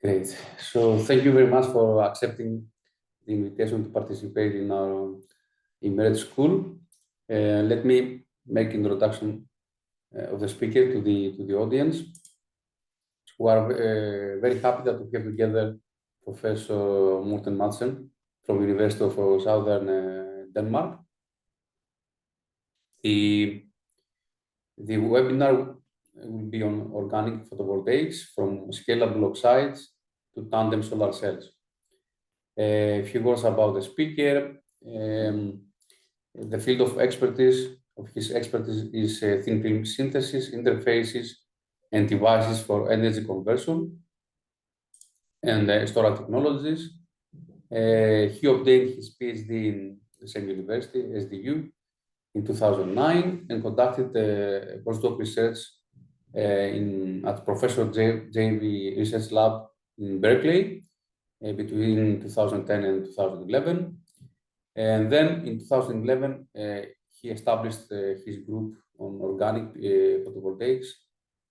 Great. So thank you very much for accepting the invitation to participate in our emerged school. Let me make introduction of the speaker to the audience. We are very happy that we have together Professor Morten Madsen from University of Southern Denmark. The webinar will be on organic photovoltaics from scalable oxides to tandem solar cells. A few words about the speaker. The field of his expertise is thin film synthesis, interfaces, and devices for energy conversion and storage technologies. He obtained his PhD in the same university, SDU, in 2009 and conducted postdoc research at Professor JV Research Lab in Berkeley between 2010 and 2011. And then in 2011, he established his group on organic photovoltaics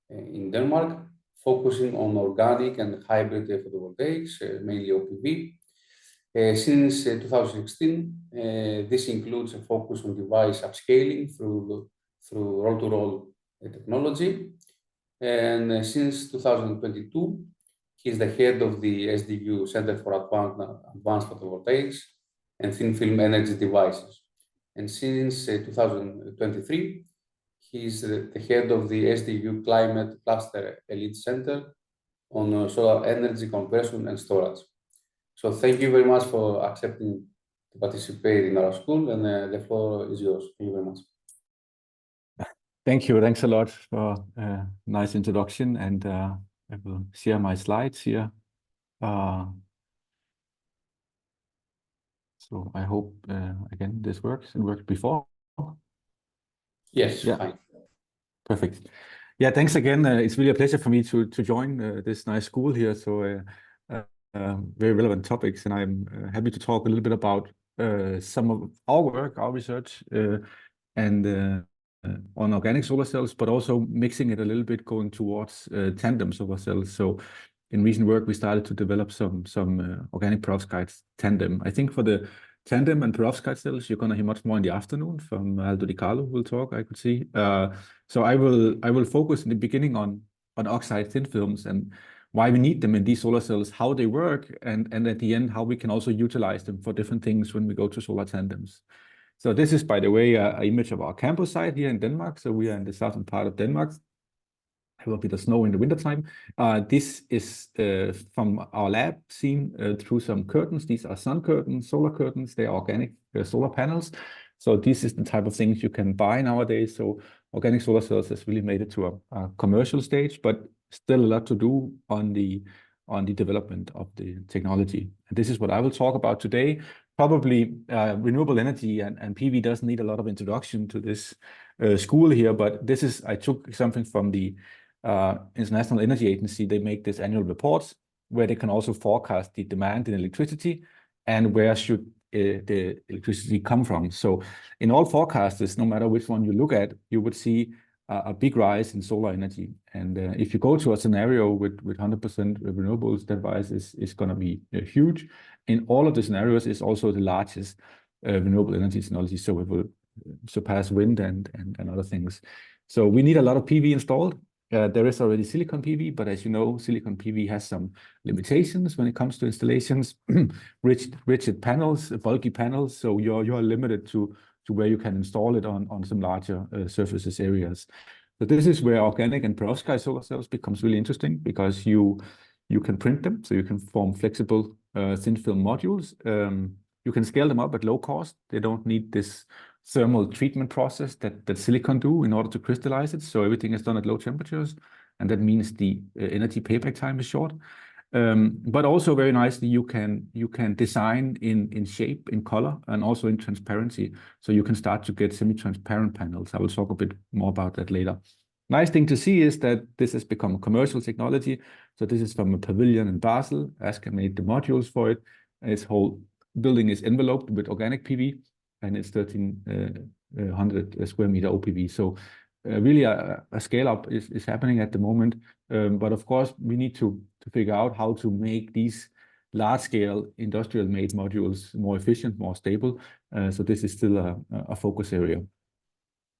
in Denmark, focusing on organic and hybrid photovoltaics, mainly OPV. Since 2016, this includes a focus on device upscaling through roll-to-roll technology. And since 2022, he is the head of the SDU Center for Advanced Photovoltaics and Thin Film Energy Devices. And since 2023, he is the head of the SDU Climate Cluster Elite Center on solar energy conversion and storage. So thank you very much for accepting to participate in our school, and the floor is yours. Thank you very much. Thank you. Thanks a lot for a nice introduction, and I will share my slides here. So I hope, again, this works. It worked before. Yes, yeah. Fine. Perfect. Yeah, thanks again. It's really a pleasure for me to join this nice school here. So very relevant topics, and I'm happy to talk a little bit about some of our work, our research, and on organic solar cells, but also mixing it a little bit, going towards tandem solar cells. So in recent work, we started to develop some organic perovskites tandem. I think for the tandem and perovskite cells, you're going to hear much more in the afternoon from Aldo Di Carlo will talk, I could see. So I will focus in the beginning on oxide thin films and why we need them in these solar cells, how they work, and at the end, how we can also utilize them for different things when we go to solar tandems. So this is, by the way, an image of our campus site here in Denmark. So we are in the southern part of Denmark. There will be the snow in the wintertime. This is from our lab seen through some curtains. These are sun curtains, solar curtains. They are organic solar panels. So this is the type of things you can buy nowadays. So organic solar cells has really made it to a commercial stage, but still a lot to do on the development of the technology. And this is what I will talk about today. Probably renewable energy and PV doesn't need a lot of introduction to this school here, but this is, I took something from the International Energy Agency. They make this annual reports where they can also forecast the demand in electricity and where should the electricity come from. So in all forecasts, no matter which one you look at, you would see a big rise in solar energy. And if you go to a scenario with 100% renewables, that rise is going to be huge. In all of the scenarios, it's also the largest renewable energy technology, so it will surpass wind and other things. So we need a lot of PV installed. There is already silicon PV, but as you know, silicon PV has some limitations when it comes to installations, rigid panels, bulky panels. So you're limited to where you can install it on some larger surfaces areas. So this is where organic and perovskite solar cells becomes really interesting, because you can print them, so you can form flexible thin film modules. You can scale them up at low cost. They don't need this thermal treatment process that silicon do in order to crystallize it. So everything is done at low temperatures, and that means the energy payback time is short. But also very nicely, you can design in shape, in color, and also in transparency. So you can start to get semi-transparent panels. I will talk a bit more about that later. Nice thing to see is that this has become a commercial technology. So this is from a pavilion in Basel. ASCA made the modules for it. Its whole building is enveloped with organic PV, and it's 1,300 square meter OPV. So really a scale up is happening at the moment. But of course, we need to figure out how to make these large-scale industrial-made modules more efficient, more stable. So this is still a focus area.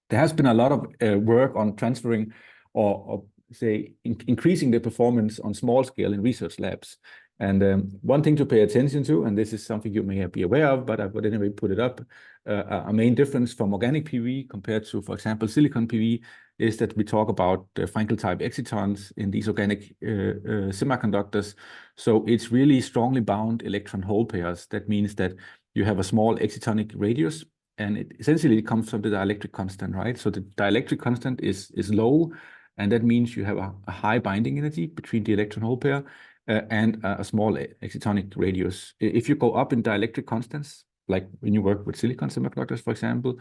There has been a lot of work on transferring or say increasing the performance on small scale in research labs. And one thing to pay attention to, and this is something you may be aware of, but I would anyway put it up, a main difference from organic PV compared to, for example, silicon PV is that we talk about Frankel-type excitons in these organic semiconductors. So it's really strongly bound electron-hole pairs. That means that you have a small excitonic radius, and it essentially comes from the dielectric constant, right? So the dielectric constant is low, and that means you have a high binding energy between the electron-hole pair and a small excitonic radius. If you go up in dielectric constants, like when you work with silicon semiconductors, for example,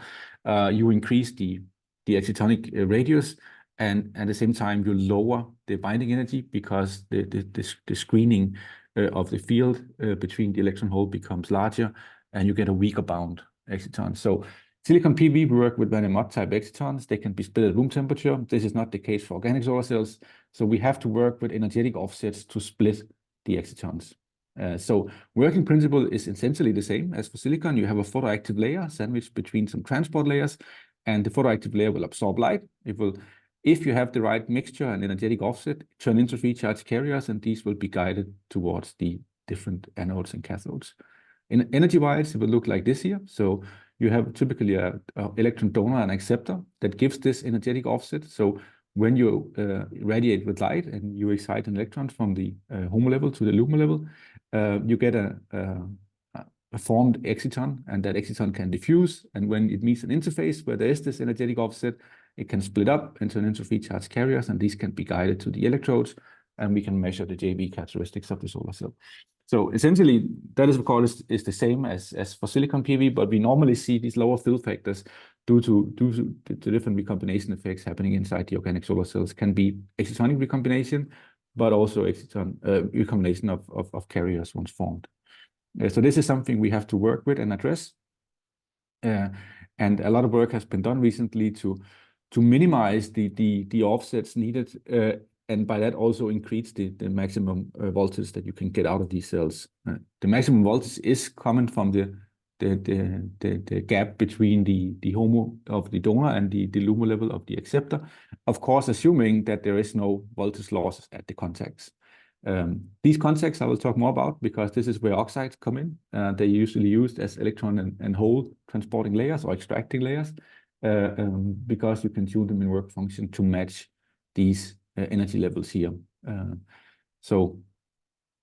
you increase the excitonic radius, and at the same time you lower the binding energy because the screening of the field between the electron hole becomes larger, and you get a weaker bound exciton. So silicon PV work with Van der Mott type excitons. They can be split at room temperature. This is not the case for organic solar cells. So we have to work with energetic offsets to split the excitons. So working principle is essentially the same as for silicon. You have a photoactive layer sandwiched between some transport layers, and the photoactive layer will absorb light. It will, if you have the right mixture and energetic offset, turn into free charge carriers, and these will be guided towards the different anodes and cathodes. In energy-wise, it will look like this here. So you have typically a electron donor and acceptor that gives this energetic offset. So when you radiate with light and you excite an electron from the HOMO level to the LUMO level, you get a formed exciton, and that exciton can diffuse. And when it meets an interface where there is this energetic offset, it can split up and turn into free charge carriers, and these can be guided to the electrodes, and we can measure the JV characteristics of the solar cell. So essentially, that is, of course, is the same as for silicon PV, but we normally see these lower fill factors due to the different recombination effects happening inside the organic solar cells. Can be excitonic recombination, but also recombination of carriers once formed. So this is something we have to work with and address. And a lot of work has been done recently to minimize the offsets needed, and by that also increase the maximum voltage that you can get out of these cells. The maximum voltage is coming from the gap between the HOMO of the donor and the LUMO level of the acceptor, of course, assuming that there is no voltage losses at the contacts. These contacts I will talk more about because this is where oxides come in. They're usually used as electron and hole transporting layers or extracting layers because you can tune them in work function to match these energy levels here. So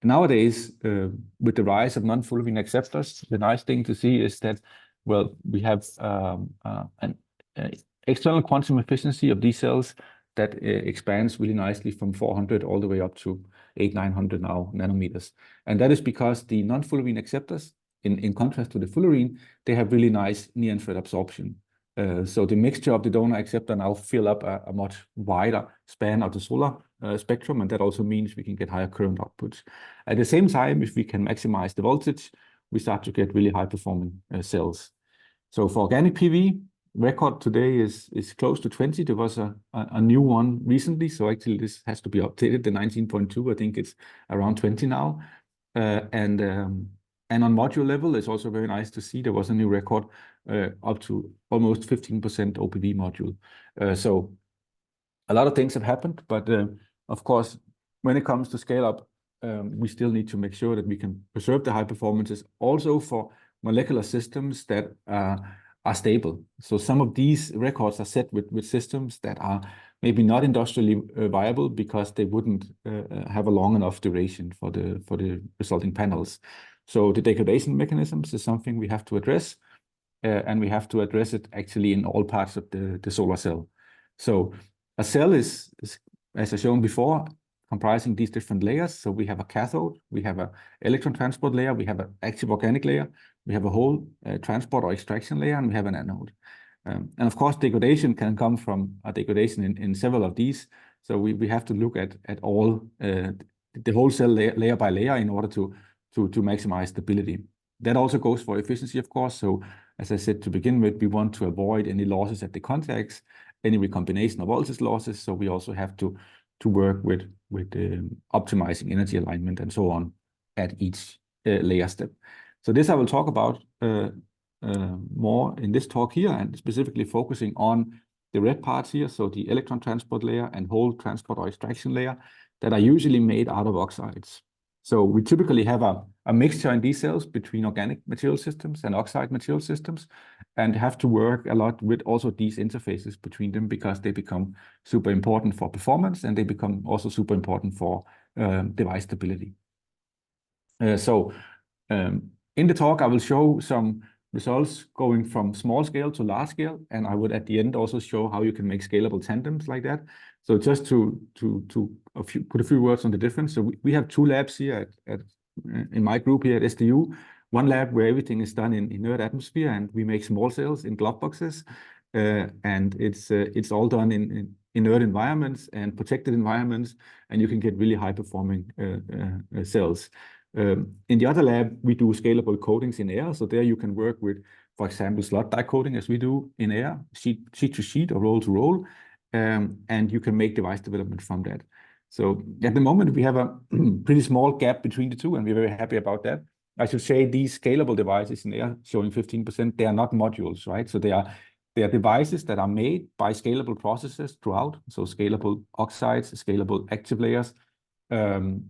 nowadays, with the rise of non-fullerene acceptors, the nice thing to see is that, well, we have an external quantum efficiency of these cells that expands really nicely from 400 all the way up to 800-900 now nanometers. And that is because the non-fullerene acceptors, in contrast to the fullerene, they have really nice near-infrared absorption. So the mixture of the donor acceptor now fill up a much wider span of the solar spectrum, and that also means we can get higher current outputs. At the same time, if we can maximize the voltage, we start to get really high-performing cells. So for organic PV, record today is close to 20. There was a new one recently, so actually this has to be updated. The 19.2, I think it's around 20 now. And on module level, it's also very nice to see there was a new record up to almost 15% OPV module. So a lot of things have happened, but of course, when it comes to scale up, we still need to make sure that we can preserve the high performances also for molecular systems that are stable. So some of these records are set with systems that are maybe not industrially viable because they wouldn't have a long enough duration for the resulting panels. So the degradation mechanisms is something we have to address, and we have to address it actually in all parts of the solar cell. So a cell is, as I shown before, comprising these different layers. So we have a cathode, we have an electron transport layer, we have an active organic layer, we have a whole transport or extraction layer, and we have an anode. And of course, degradation can come from a degradation in several of these. So we have to look at all the whole cell layer by layer in order to maximize stability. That also goes for efficiency, of course. So as I said to begin with, we want to avoid any losses at the contacts, any recombination of voltage losses. So we also have to work with optimizing energy alignment and so on at each layer step. So this I will talk about more in this talk here, and specifically focusing on the red parts here, so the electron transport layer and hole transport or extraction layer that are usually made out of oxides. So we typically have a mixture in these cells between organic material systems and oxide material systems, and have to work a lot with also these interfaces between them, because they become super important for performance, and they become also super important for device stability. In the talk, I will show some results going from small scale to large scale, and I would at the end also show how you can make scalable tandems like that. So just to put a few words on the difference. So we have two labs here in my group here at SDU. One lab where everything is done in inert atmosphere, and we make small cells in glove boxes, and it's all done in inert environments and protected environments, and you can get really high performing cells. In the other lab, we do scalable coatings in air. So there you can work with, for example, slot die coating, as we do in air, sheet to sheet or roll to roll, and you can make device development from that. So at the moment, we have a pretty small gap between the two, and we're very happy about that. I should say these scalable devices in air showing 15%, they are not modules, right? So they are devices that are made by scalable processes throughout. So scalable oxides, scalable active layers, and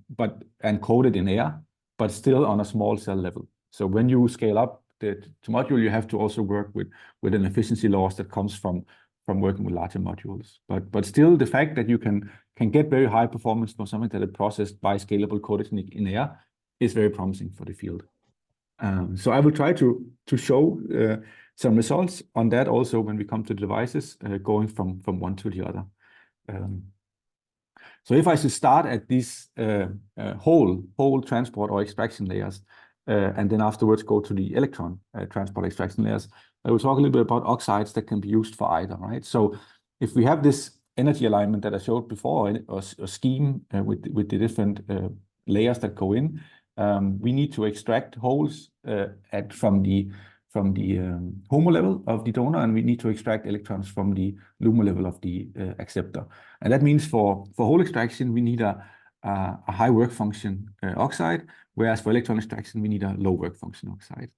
coated in air, but still on a small cell level. So when you scale up to module, you have to also work with an efficiency loss that comes from working with larger modules. But still, the fact that you can get very high performance for something that is processed by scalable coating in air is very promising for the field. So I will try to show some results on that also when we come to the devices, going from one to the other. So if I should start at these hole transport or extraction layers, and then afterwards go to the electron transport extraction layers, I will talk a little bit about oxides that can be used for either, right? So if we have this energy alignment that I showed before, or scheme with the different layers that go in, we need to extract holes from the HOMO level of the donor, and we need to extract electrons from the LUMO level of the acceptor. And that means for hole extraction, we need a high work function oxide, whereas for electron extraction, we need a low work function oxide.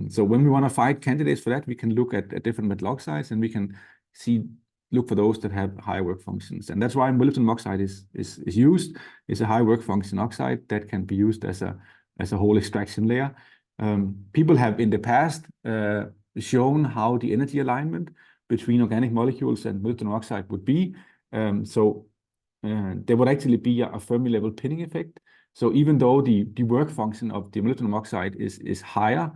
So when we want to find candidates for that, we can look at different metal oxides, and we can look for those that have high work functions. And that's why molybdenum oxide is used. It's a high work function oxide that can be used as a hole extraction layer. People have in the past shown how the energy alignment between organic molecules and molybdenum oxide would be. There would actually be a Fermi level pinning effect. So even though the work function of the molybdenum oxide is higher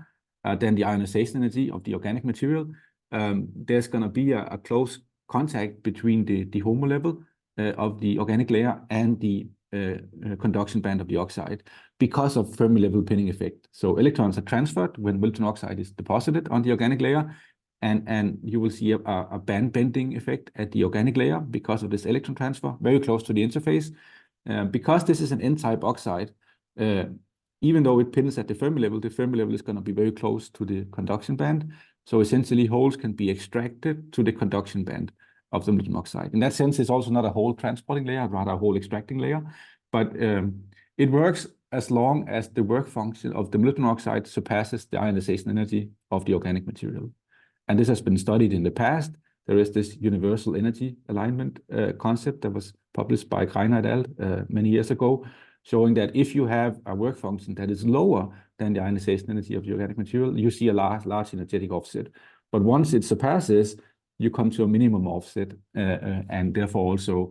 than the ionization energy of the organic material, there's going to be a close contact between the HOMO level of the organic layer and the conduction band of the oxide because of Fermi level pinning effect. So electrons are transferred when molybdenum oxide is deposited on the organic layer, and you will see a band bending effect at the organic layer because of this electron transfer very close to the interface. Because this is an N-type oxide, even though it pins at the Fermi level is going to be very close to the conduction band. So essentially, holes can be extracted to the conduction band of the molybdenum oxide. In that sense, it's also not a hole transporting layer, rather a hole extracting layer. But it works as long as the work function of the molybdenum oxide surpasses the ionization energy of the organic material. And this has been studied in the past. There is this universal energy alignment concept that was published by Greiner et al. Many years ago, showing that if you have a work function that is lower than the ionization energy of the organic material, you see a large energetic offset. But once it surpasses, you come to a minimum offset, and therefore also,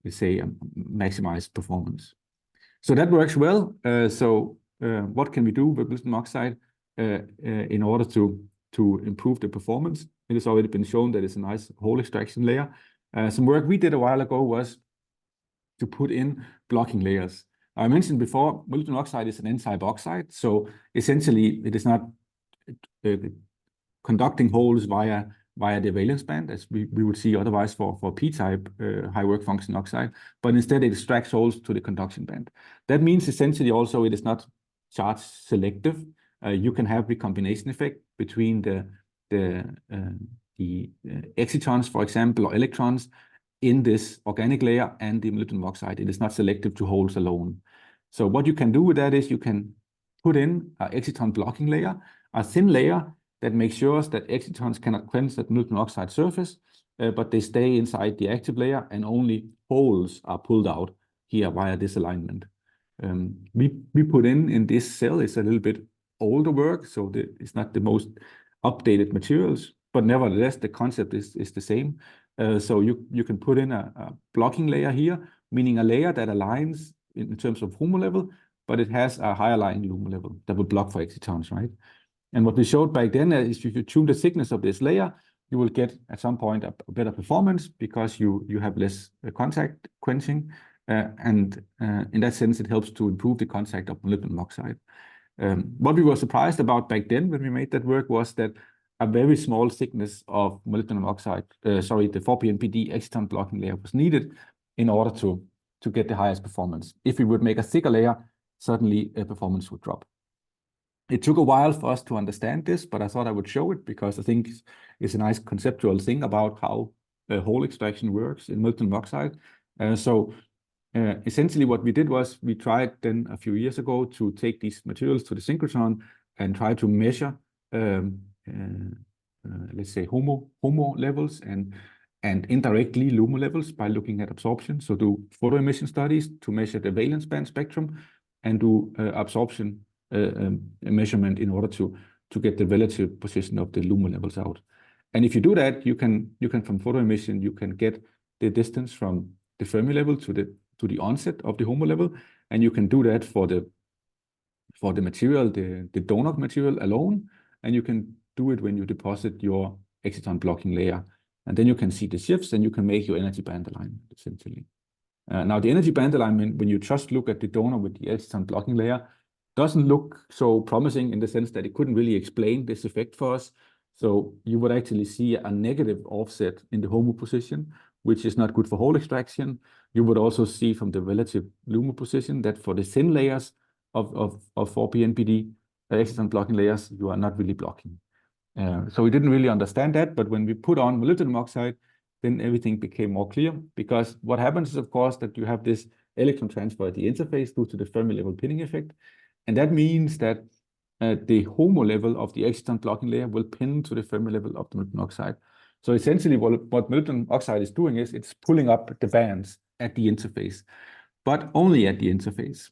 we say, maximize performance. So that works well. What can we do with molybdenum oxide in order to improve the performance? It has already been shown that it's a nice hole extraction layer. Some work we did a while ago was to put in blocking layers. I mentioned before, molybdenum oxide is an N-type oxide, so essentially it is not conducting holes via the valence band, as we would see otherwise for P-type high work function oxide, but instead it extracts holes to the conduction band. That means essentially also it is not charge selective. You can have recombination effect between the excitons, for example, or electrons, in this organic layer and the molybdenum oxide. It is not selective to holes alone. So what you can do with that is you can put in an exciton blocking layer, a thin layer that makes sure that excitons cannot quench that molybdenum oxide surface, but they stay inside the active layer and only holes are pulled out here via this alignment. We put in this cell, it's a little bit older work, so it's not the most updated materials, but nevertheless, the concept is the same. So you can put in a blocking layer here, meaning a layer that aligns in terms of HOMO level, but it has a higher lying LUMO level that would block for excitons, right? And what we showed back then is if you tune the thickness of this layer, you will get at some point a better performance because you have less contact quenching. And in that sense, it helps to improve the contact of molybdenum oxide. What we were surprised about back then when we made that work was that a very small thickness of molybdenum oxide, the 4p-NPD exciton blocking layer was needed in order to get the highest performance. If we would make a thicker layer, certainly performance would drop. It took a while for us to understand this, but I thought I would show it because I think it's a nice conceptual thing about how hole extraction works in molybdenum oxide. Essentially what we did was we tried then a few years ago to take these materials to the synchrotron and try to measure, let's say, HOMO levels and indirectly LUMO levels by looking at absorption. So do photoemission studies to measure the valence band spectrum and do absorption measurement in order to get the relative position of the LUMO levels out. And if you do that, you can from photoemission, you can get the distance from the Fermi level to the onset of the HOMO level, and you can do that for the material, the donor material alone, and you can do it when you deposit your exciton blocking layer, and then you can see the shifts and you can make your energy band alignment essentially. Now the energy band alignment, when you just look at the donor with the exciton blocking layer, doesn't look so promising in the sense that it couldn't really explain this effect for us. So you would actually see a negative offset in the HOMO position, which is not good for hole extraction. You would also see from the relative LUMO position that for the thin layers of 4p-NPD exciton blocking layers, you are not really blocking. So we didn't really understand that, but when we put on molybdenum oxide, then everything became more clear, because what happens is, of course, that you have this electron transfer at the interface due to the Fermi level pinning effect. And that means that the HOMO level of the exciton blocking layer will pin to the Fermi level of the molybdenum oxide. So essentially what molybdenum oxide is doing is it's pulling up the bands at the interface, but only at the interface,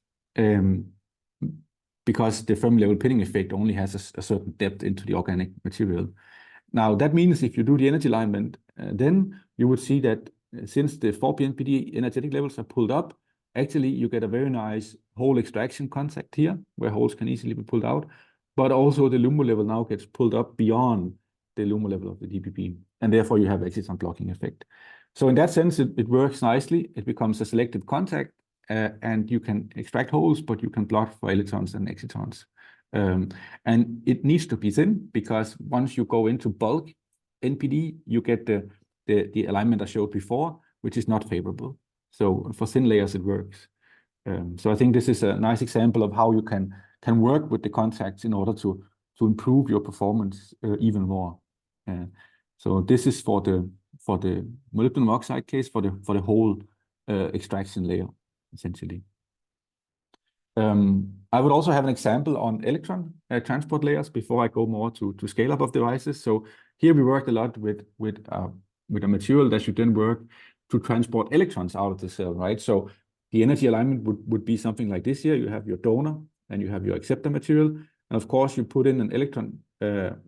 because the Fermi level pinning effect only has a certain depth into the organic material. Now that means if you do the energy alignment, then you would see that since the 4p-NPD energetic levels are pulled up, actually you get a very nice hole extraction contact here, where holes can easily be pulled out, but also the LUMO level now gets pulled up beyond the LUMO level of the DPP, and therefore you have exciton blocking effect. So in that sense, it works nicely. It becomes a selective contact, and you can extract holes, but you can block for electrons and excitons. And it needs to be thin, because once you go into bulk NPD, you get the alignment I showed before, which is not favorable. So for thin layers, it works. So I think this is a nice example of how you can work with the contacts in order to improve your performance even more. So this is for the molybdenum oxide case, for the whole extraction layer, essentially. I would also have an example on electron transport layers before I go more to scale up of devices. So here we worked a lot with a material that should then work to transport electrons out of the cell, right? So the energy alignment would be something like this here. You have your donor and you have your acceptor material. And of course, you put in an electron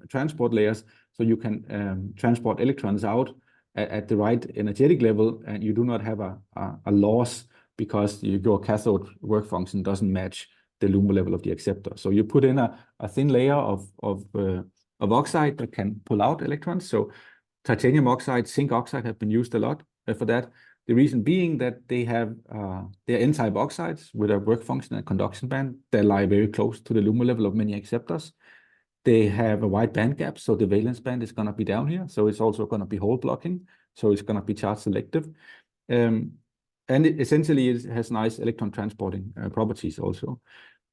transport layers so you can transport electrons out at the right energetic level, and you do not have a loss because your cathode work function doesn't match the LUMO level of the acceptor. So you put in a thin layer of oxide that can pull out electrons. So titanium oxide, zinc oxide have been used a lot for that. The reason being that they have they're N-type oxides with a work function and conduction band that lie very close to the LUMO level of many acceptors. They have a wide band gap, so the valence band is going to be down here. So it's also going to be hole blocking. So it's going to be charge selective. And it essentially has nice electron transporting properties also.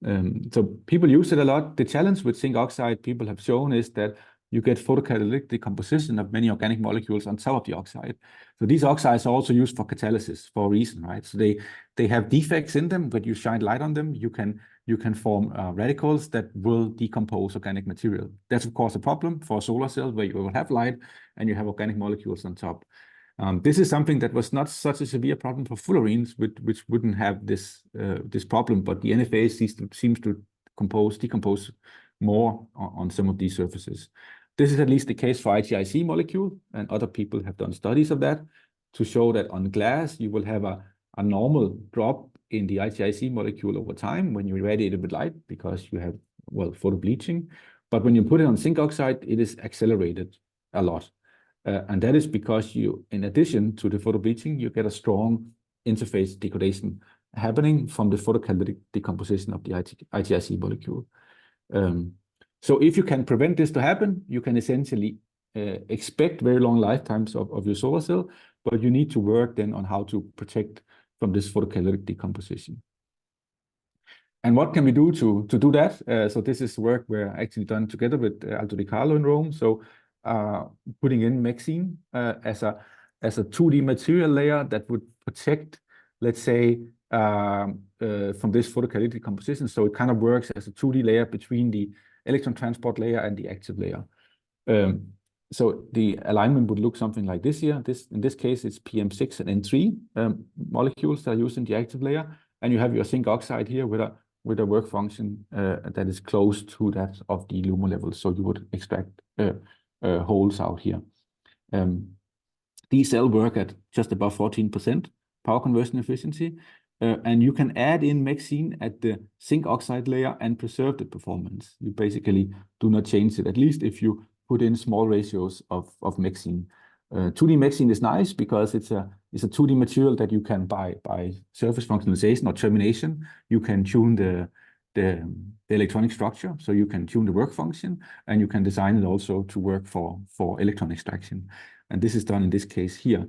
So people use it a lot. The challenge with zinc oxide people have shown is that you get photocatalytic decomposition of many organic molecules on top of the oxide. So these oxides are also used for catalysis for a reason, right? So they have defects in them, but you shine light on them, you can form radicals that will decompose organic material. That's of course a problem for a solar cell where you will have light and you have organic molecules on top. This is something that was not such a severe problem for fullerenes, which wouldn't have this problem, but the NFA seems to decompose more on some of these surfaces. This is at least the case for ITIC molecule, and other people have done studies of that to show that on glass you will have a normal drop in the ITIC molecule over time when you irradiate it with light because you have, well, photobleaching. But when you put it on zinc oxide, it is accelerated a lot. And that is because you, in addition to the photobleaching, you get a strong interface degradation happening from the photocatalytic decomposition of the ITIC molecule. So if you can prevent this to happen, you can essentially expect very long lifetimes of your solar cell, but you need to work then on how to protect from this photocatalytic decomposition. And what can we do to do that? So this is work we're actually done together with Aldo Di Carlo in Rome. So putting in Mexene as a 2D material layer that would protect, let's say, from this photocatalytic decomposition. So it kind of works as a 2D layer between the electron transport layer and the active layer. So the alignment would look something like this here. In this case, it's PM6 and N3 molecules that are used in the active layer, and you have your zinc oxide here with a work function that is close to that of the LUMO level. So you would extract holes out here. These cells work at just above 14% power conversion efficiency, and you can add in Mexene at the zinc oxide layer and preserve the performance. You basically do not change it, at least if you put in small ratios of Mexene. 2D Mexene is nice because it's a 2D material that you can, by surface functionalization or termination, you can tune the electronic structure, so you can tune the work function, and you can design it also to work for electron extraction. And this is done in this case here.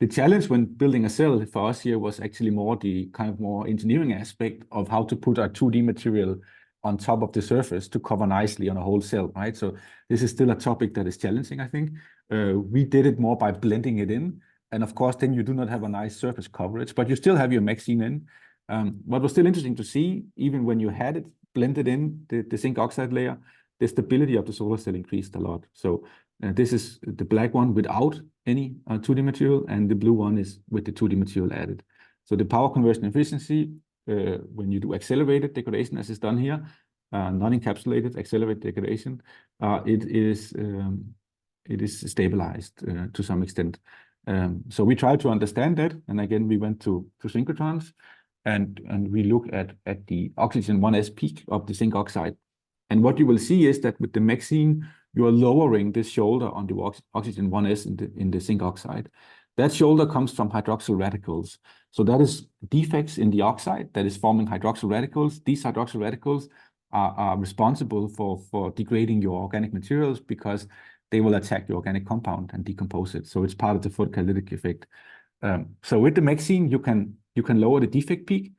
The challenge when building a cell for us here was actually more the kind of more engineering aspect of how to put a 2D material on top of the surface to cover nicely on a whole cell, right? So this is still a topic that is challenging, I think. We did it more by blending it in. And of course, then you do not have a nice surface coverage, but you still have your Mexene in. What was still interesting to see, even when you had it blended in, the zinc oxide layer, the stability of the solar cell increased a lot. So this is the black one without any 2D material, and the blue one is with the 2D material added. So the power conversion efficiency, when you do accelerated degradation, as is done here, non-encapsulated accelerated degradation, it is stabilized to some extent. So we try to understand that, and again we went to synchrotrons, and we look at the oxygen 1s peak of the zinc oxide. And what you will see is that with the Mexene, you are lowering this shoulder on the oxygen 1s in the zinc oxide. That shoulder comes from hydroxyl radicals. So that is defects in the oxide that is forming hydroxyl radicals. These hydroxyl radicals are responsible for degrading your organic materials because they will attack your organic compound and decompose it. So it's part of the photocatalytic effect. So with the Mexene, you can lower the defect peak,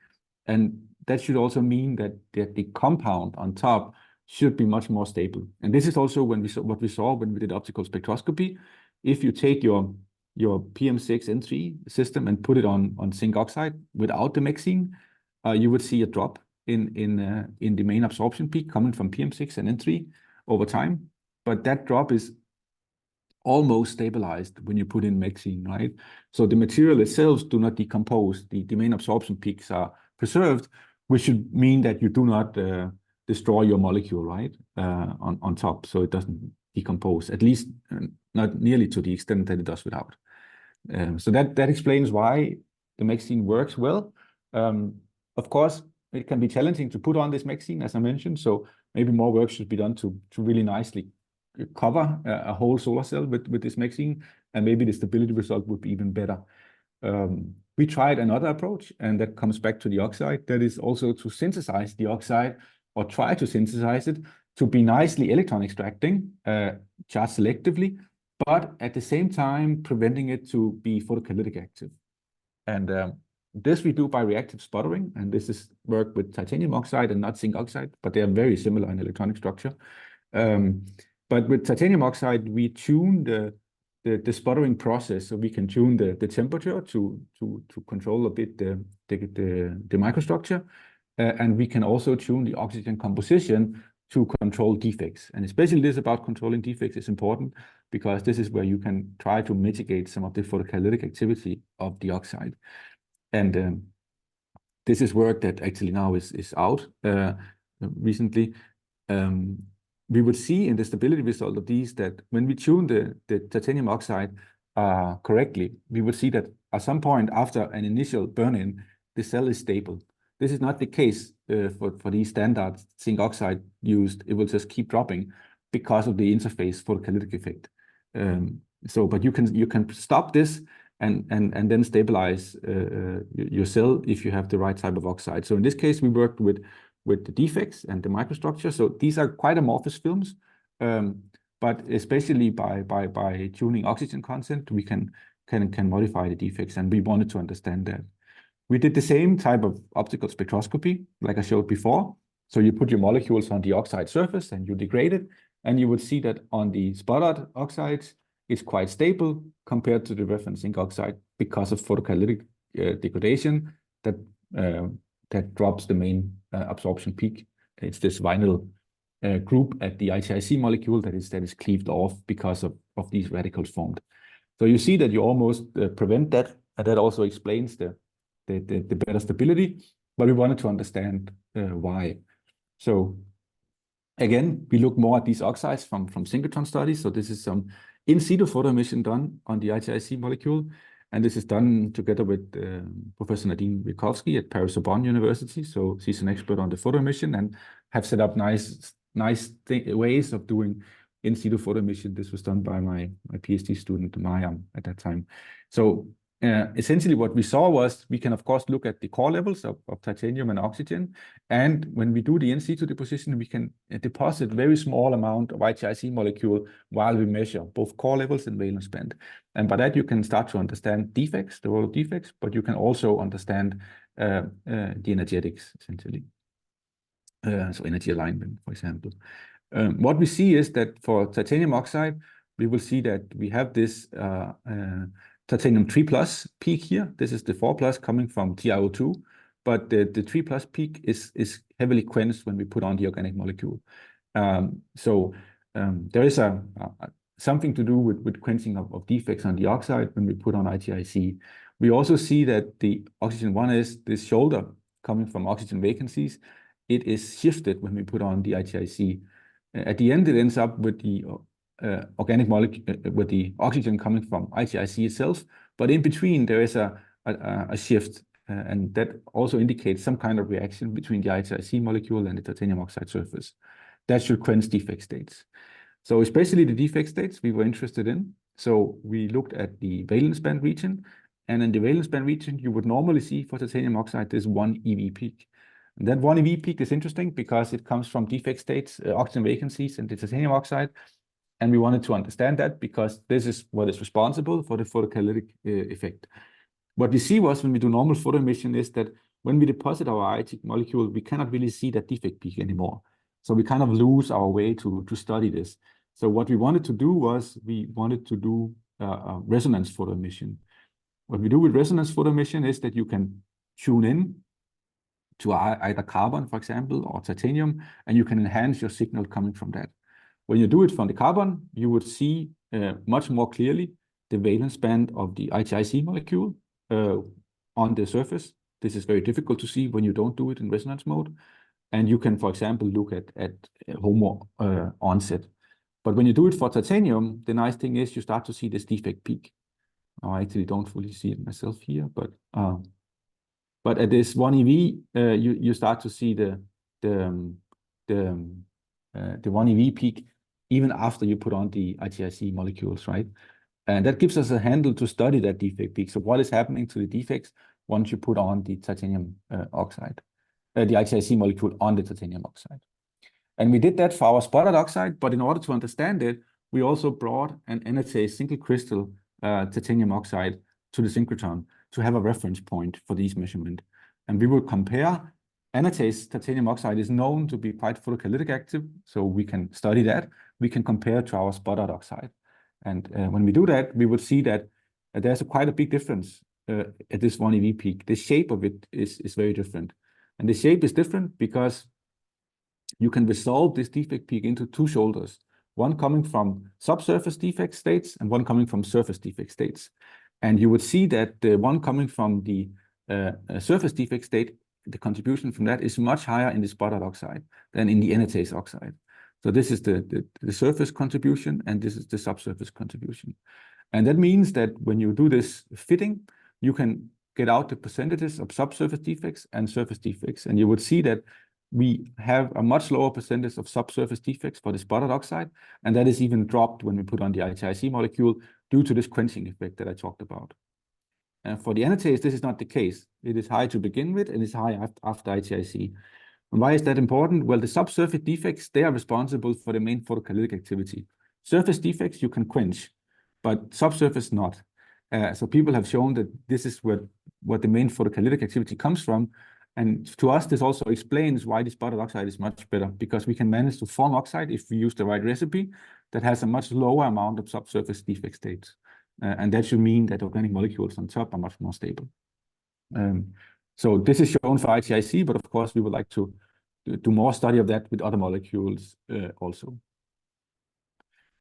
and that should also mean that the compound on top should be much more stable. And this is also what we saw when we did optical spectroscopy. If you take your PM6 N3 system and put it on zinc oxide without the Mexene, you would see a drop in the main absorption peak coming from PM6 and N3 over time. But that drop is almost stabilized when you put in Mexene, right? So the material itself do not decompose. The main absorption peaks are preserved, which should mean that you do not destroy your molecule, right, on top, so it doesn't decompose, at least not nearly to the extent that it does without. So that explains why the Mexene works well. Of course, it can be challenging to put on this Mexene, as I mentioned, so maybe more work should be done to really nicely cover a whole solar cell with this Mexene, and maybe the stability result would be even better. We tried another approach, and that comes back to the oxide, that is also to synthesize the oxide, or try to synthesize it to be nicely electron extracting, charged selectively, but at the same time preventing it to be photocatalytic active. And this we do by reactive sputtering, and this is work with titanium oxide and not zinc oxide, but they are very similar in electronic structure. But with titanium oxide, we tune the sputtering process, so we can tune the temperature to control a bit the microstructure, and we can also tune the oxygen composition to control defects. And especially this about controlling defects is important because this is where you can try to mitigate some of the photocatalytic activity of the oxide. And this is work that actually now is out recently. We would see in the stability result of these that when we tune the titanium oxide correctly, we would see that at some point after an initial burn-in, the cell is stable. This is not the case for these standard zinc oxide used. It will just keep dropping because of the interface photocatalytic effect. But you can stop this and then stabilize your cell if you have the right type of oxide. So in this case, we worked with the defects and the microstructure. So these are quite amorphous films, but especially by tuning oxygen content, we can modify the defects, and we wanted to understand that. We did the same type of optical spectroscopy, like I showed before. So you put your molecules on the oxide surface and you degrade it, and you would see that on the sputtered oxides, it's quite stable compared to the reference zinc oxide because of photocatalytic degradation that drops the main absorption peak. It's this vinyl group at the ITIC molecule that is cleaved off because of these radicals formed. So you see that you almost prevent that, and that also explains the better stability, but we wanted to understand why. So again, we look more at these oxides from synchrotron studies. So this is some in situ photo emission done on the ITIC molecule, and this is done together with Professor Nadine Witkowski at Paris-Sorbonne University. So she's an expert on the photo emission and have set up nice ways of doing in situ photo emission. This was done by my PhD student Mariam at that time. So essentially what we saw was we can of course look at the core levels of titanium and oxygen, and when we do the in situ deposition, we can deposit very small amount of ITIC molecule while we measure both core levels and valence band. And by that you can start to understand defects, the role of defects, but you can also understand the energetics essentially. So energy alignment, for example. What we see is that for titanium oxide, we will see that we have this titanium 3+ peak here. This is the 4+ coming from TiO2, but the 3+ peak is heavily quenched when we put on the organic molecule. There is something to do with quenching of defects on the oxide when we put on ITIC. We also see that the oxygen 1s, this shoulder coming from oxygen vacancies, it is shifted when we put on the ITIC. At the end, it ends up with the organic molecule, with the oxygen coming from ITIC itself, but in between there is a shift, and that also indicates some kind of reaction between the ITIC molecule and the titanium oxide surface. That should quench defect states. So especially the defect states we were interested in. So we looked at the valence band region, and in the valence band region, you would normally see for titanium oxide this 1 eV peak. And that 1 eV peak is interesting because it comes from defect states, oxygen vacancies, and the titanium oxide. And we wanted to understand that because this is what is responsible for the photocatalytic effect. What we see was when we do normal photo emission is that when we deposit our ITIC molecule, we cannot really see that defect peak anymore. So we kind of lose our way to study this. So what we wanted to do was we wanted to do a resonance photo emission. What we do with resonance photo emission is that you can tune in to either carbon, for example, or titanium, and you can enhance your signal coming from that. When you do it from the carbon, you would see much more clearly the valence band of the ITIC molecule on the surface. This is very difficult to see when you don't do it in resonance mode. And you can, for example, look at HOMO onset. But when you do it for titanium, the nice thing is you start to see this defect peak. Now, I actually don't fully see it myself here, but at this 1 eV, you start to see the 1 eV peak even after you put on the ITIC molecules, right? And that gives us a handle to study that defect peak. So what is happening to the defects once you put on the titanium oxide, the ITIC molecule on the titanium oxide? And we did that for our spotted oxide, but in order to understand it, we also brought an NHA single crystal titanium oxide to the synchrotron to have a reference point for these measurements. And we will compare anatase titanium oxide is known to be quite photocatalytic active, so we can study that. We can compare to our sputtered oxide. And when we do that, we would see that there's quite a big difference at this 1 EV peak. The shape of it is very different. And the shape is different because you can resolve this defect peak into two shoulders, one coming from subsurface defect states and one coming from surface defect states. And you would see that the one coming from the surface defect state, the contribution from that is much higher in the sputtered oxide than in the anatase oxide. So this is the surface contribution, and this is the subsurface contribution. And that means that when you do this fitting, you can get out the percentages of subsurface defects and surface defects. And you would see that we have a much lower percentage of subsurface defects for the sputtered oxide, and that is even dropped when we put on the ITIC molecule due to this quenching effect that I talked about. And for the anatase, this is not the case. It is high to begin with, and it's high after ITIC. And why is that important? Well, the subsurface defects, they are responsible for the main photocatalytic activity. Surface defects you can quench, but subsurface not. So people have shown that this is what the main photocatalytic activity comes from. And to us, this also explains why the sputtered oxide is much better, because we can manage to form oxide if we use the right recipe that has a much lower amount of subsurface defect states. And that should mean that organic molecules on top are much more stable. So this is shown for ITIC, but of course, we would like to do more study of that with other molecules also.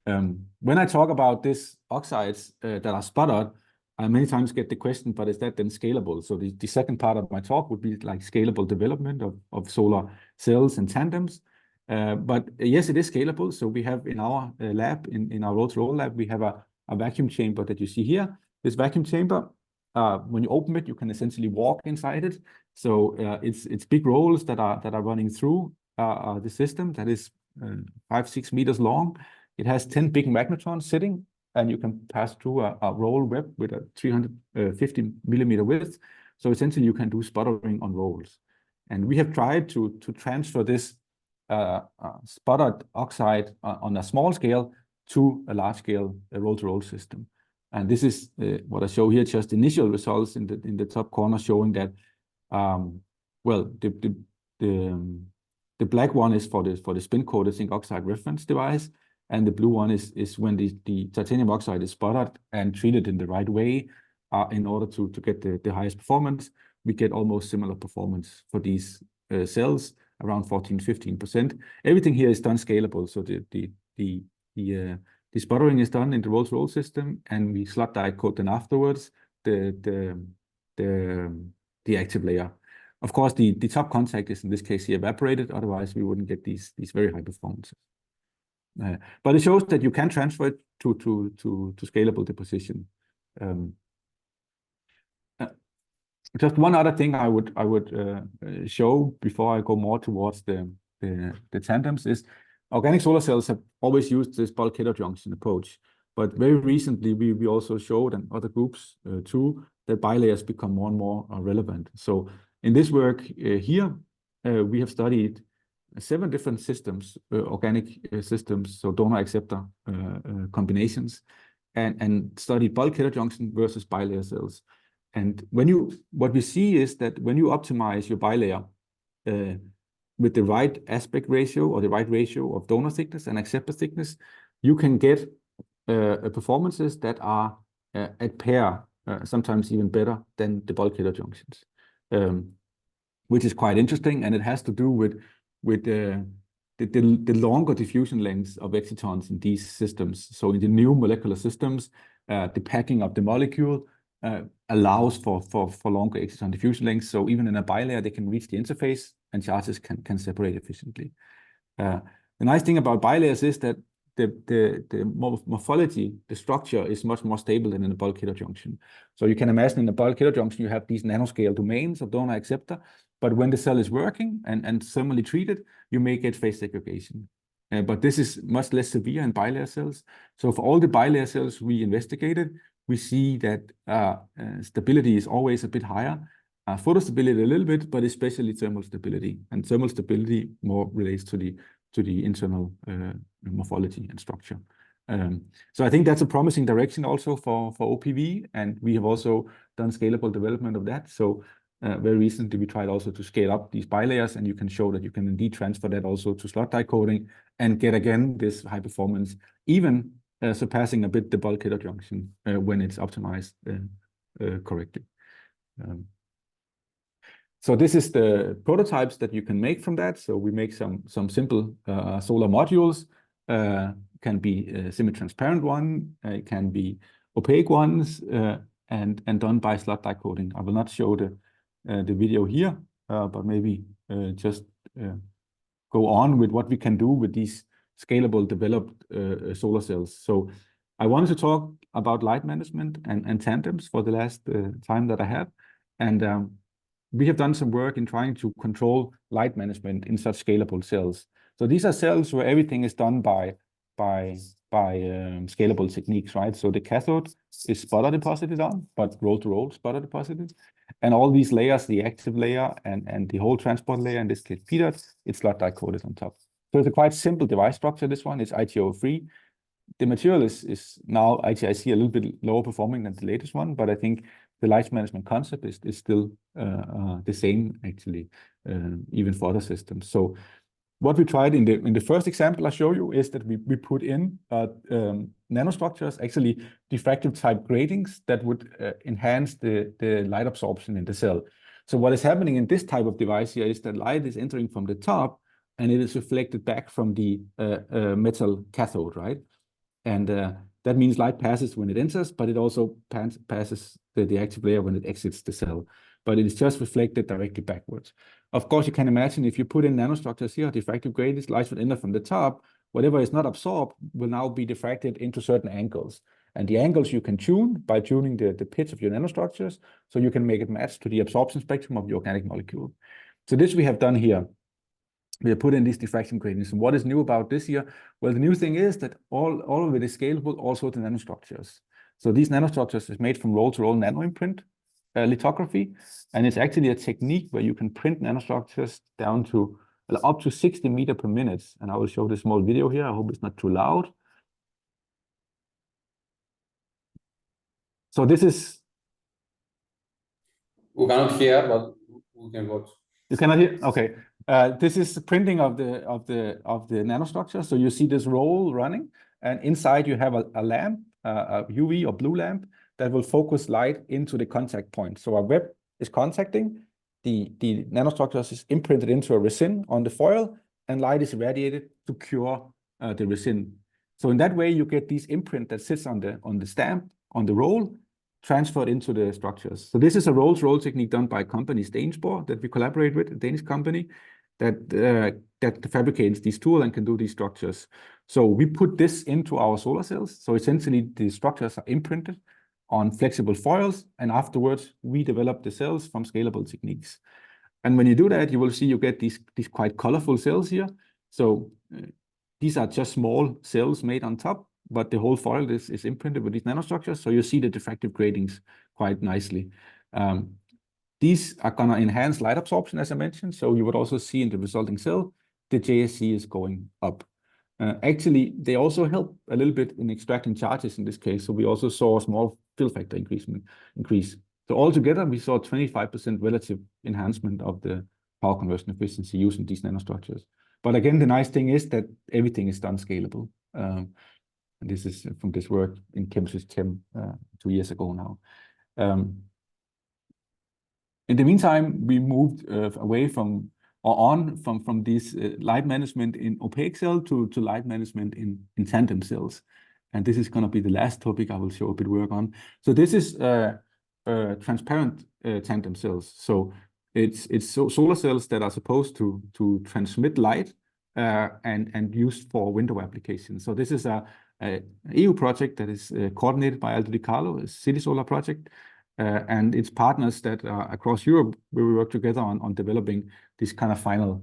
When I talk about these oxides that are sputtered, I many times get the question, but is that then scalable? So the second part of my talk would be like scalable development of solar cells and tandems. But yes, it is scalable. So we have in our lab, in our roll-to-roll lab, we have a vacuum chamber that you see here. This vacuum chamber, when you open it, you can essentially walk inside it. So it's big rolls that are running through the system that is 5-6 meters long. It has 10 big magnetrons sitting, and you can pass through a roll web with a 350 millimeter width. So essentially, you can do sputtering on rolls. And we have tried to transfer this sputtered oxide on a small scale to a large scale roll-to-roll system. And this is what I show here, just initial results in the top corner showing that, well, the black one is for the spin-coated zinc oxide reference device, and the blue one is when the titanium oxide is sputtered and treated in the right way in order to get the highest performance. We get almost similar performance for these cells, around 14-15%. Everything here is done scalable, so the sputtering is done in the roll-to-roll system, and we slot die coat then afterwards the active layer. Of course, the top contact is in this case here evaporated. Otherwise, we wouldn't get these very high performances. But it shows that you can transfer it to scalable deposition. Just one other thing I would show before I go more towards the tandems is organic solar cells have always used this bulk heterojunction approach, but very recently we also showed, and other groups too, that bilayers become more and more relevant. So in this work here, we have studied 7 different systems, organic systems, so donor-acceptor combinations, and studied bulk heterojunction versus bilayer cells. And what we see is that when you optimize your bilayer with the right aspect ratio or the right ratio of donor thickness and acceptor thickness, you can get performances that are at pair, sometimes even better than the bulk heterojunctions, which is quite interesting, and it has to do with the longer diffusion lengths of excitons in these systems. So in the new molecular systems, the packing of the molecule allows for longer exciton diffusion lengths. So even in a bilayer, they can reach the interface and charges can separate efficiently. The nice thing about bilayers is that the morphology, the structure is much more stable than in a bulk heterojunction. So you can imagine in a bulk heterojunction, you have these nanoscale domains of donor acceptor, but when the cell is working and thermally treated, you may get phase segregation. But this is much less severe in bilayer cells. So for all the bilayer cells we investigated, we see that stability is always a bit higher. Photostability a little bit, but especially thermal stability. And thermal stability more relates to the internal morphology and structure. So I think that's a promising direction also for OPV, and we have also done scalable development of that. So very recently, we tried also to scale up these bilayers, and you can show that you can indeed transfer that also to slot die coding and get again this high performance, even surpassing a bit the bulk heterojunction when it's optimized correctly. So this is the prototypes that you can make from that. So we make some simple solar modules. Can be semi-transparent one, it can be opaque ones, and done by slot die coding. I will not show the video here, but maybe just go on with what we can do with these scalable developed solar cells. So I wanted to talk about light management and tandems for the last time that I have. And we have done some work in trying to control light management in such scalable cells. So these are cells where everything is done by scalable techniques, right? So the cathode is spotter deposited on, but roll-to-roll spotter deposited. And all these layers, the active layer and the whole transport layer, in this case, PDOT, it's slot die coded on top. So it's a quite simple device structure, this one. It's ITO-free. The material is now ITIC a little bit lower performing than the latest one, but I think the light management concept is still the same, actually, even for other systems. So what we tried in the first example I show you is that we put in nanostructures, actually diffractive type gratings that would enhance the light absorption in the cell. So what is happening in this type of device here is that light is entering from the top and it is reflected back from the metal cathode, right? And that means light passes when it enters, but it also passes the active layer when it exits the cell. But it is just reflected directly backwards. Of course, you can imagine if you put in nanostructures here, diffractive gratings, light will enter from the top. Whatever is not absorbed will now be diffracted into certain angles. And the angles you can tune by tuning the pitch of your nanostructures, so you can make it match to the absorption spectrum of the organic molecule. So this we have done here. We have put in these diffraction gratings. And what is new about this here? Well, the new thing is that all of it is scalable, also the nanostructures. So these nanostructures is made from roll-to-roll nanoimprint lithography, and it's actually a technique where you can print nanostructures down to up to 60 meters per minute. And I will show this small video here. I hope it's not too loud. So this is. We cannot hear, but we can watch. You cannot hear? Okay. This is the printing of the nanostructure. So you see this roll running, and inside you have a lamp, a UV or blue lamp that will focus light into the contact point. So a web is contacting, the nanostructures is imprinted into a resin on the foil, and light is irradiated to cure the resin. So in that way, you get this imprint that sits on the stamp, on the roll, transferred into the structures. So this is a roll-to-roll technique done by a company, Stainsborg, that we collaborate with, a Danish company that fabricates these tools and can do these structures. So we put this into our solar cells. So essentially, the structures are imprinted on flexible foils, and afterwards we develop the cells from scalable techniques. And when you do that, you will see you get these quite colorful cells here. So these are just small cells made on top, but the whole foil is imprinted with these nanostructures. So you see the diffractive gratings quite nicely. These are going to enhance light absorption, as I mentioned. So you would also see in the resulting cell, the JSC is going up. Actually, they also help a little bit in extracting charges in this case. So we also saw a small fill factor increase. So altogether, we saw 25% relative enhancement of the power conversion efficiency using these nanostructures. But again, the nice thing is that everything is done scalable. And this is from this work in Chemistry Chem 2 years ago now. In the meantime, we moved away from this light management in opaque cell to light management in tandem cells. And this is going to be the last topic I will show a bit work on. So this is transparent tandem cells. So it's solar cells that are supposed to transmit light and used for window applications. So this is a EU project that is coordinated by Alto Di Carlo, a city solar project. And it's partners that are across Europe where we work together on developing this kind of final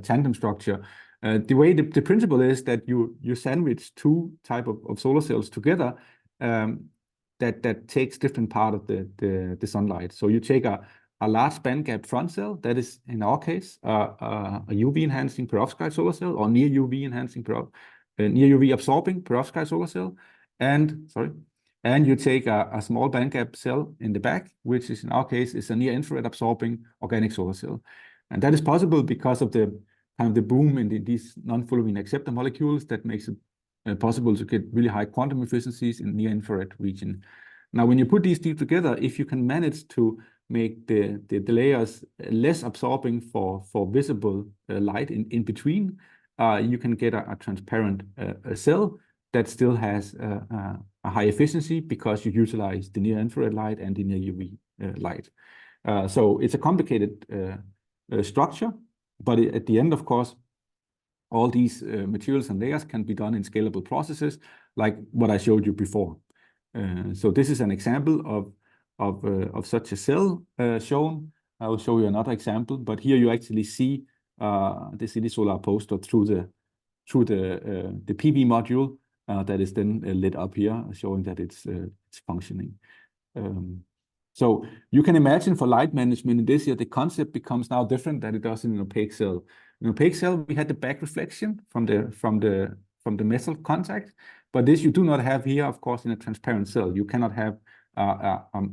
tandem structure. The way the principle is that you sandwich two type of solar cells together that takes different part of the sunlight. So you take a large band gap front cell that is, in our case, a UV enhancing perovskite solar cell or near UV enhancing near UV absorbing perovskite solar cell, and and you take a small bandgap cell in the back, which is in our case is a near infrared absorbing organic solar cell. And that is possible because of the kind of the boom in these non-fullerene acceptor molecules that makes it possible to get really high quantum efficiencies in near infrared region. Now, when you put these two together, if you can manage to make the layers less absorbing for visible light in between, you can get a transparent cell that still has a high efficiency because you utilize the near infrared light and the near UV light. So it's a complicated structure, but at the end, of course, all these materials and layers can be done in scalable processes, like what I showed you before. So this is an example of such a cell shown. I will show you another example, but here you actually see the city solar poster through the PV module that is then lit up here, showing that it's functioning. So you can imagine for light management in this year, the concept becomes now different than it does in an opaque cell. In an opaque cell, we had the back reflection from the metal contact, but this you do not have here, of course, in a transparent cell. You cannot have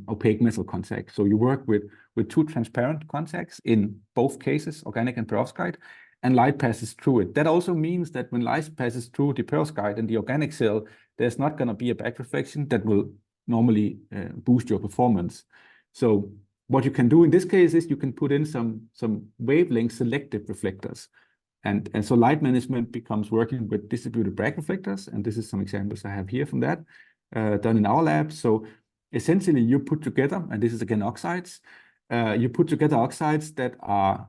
opaque metal contact. So you work with two transparent contacts in both cases, organic and perovskite, and light passes through it. That also means that when light passes through the perovskite and the organic cell, there's not going to be a back reflection that will normally boost your performance. So what you can do in this case is you can put in some wavelength selective reflectors. And so light management becomes working with distributed back reflectors. And this is some examples I have here from that done in our lab. So essentially you put together, and this is again oxides, you put together oxides that are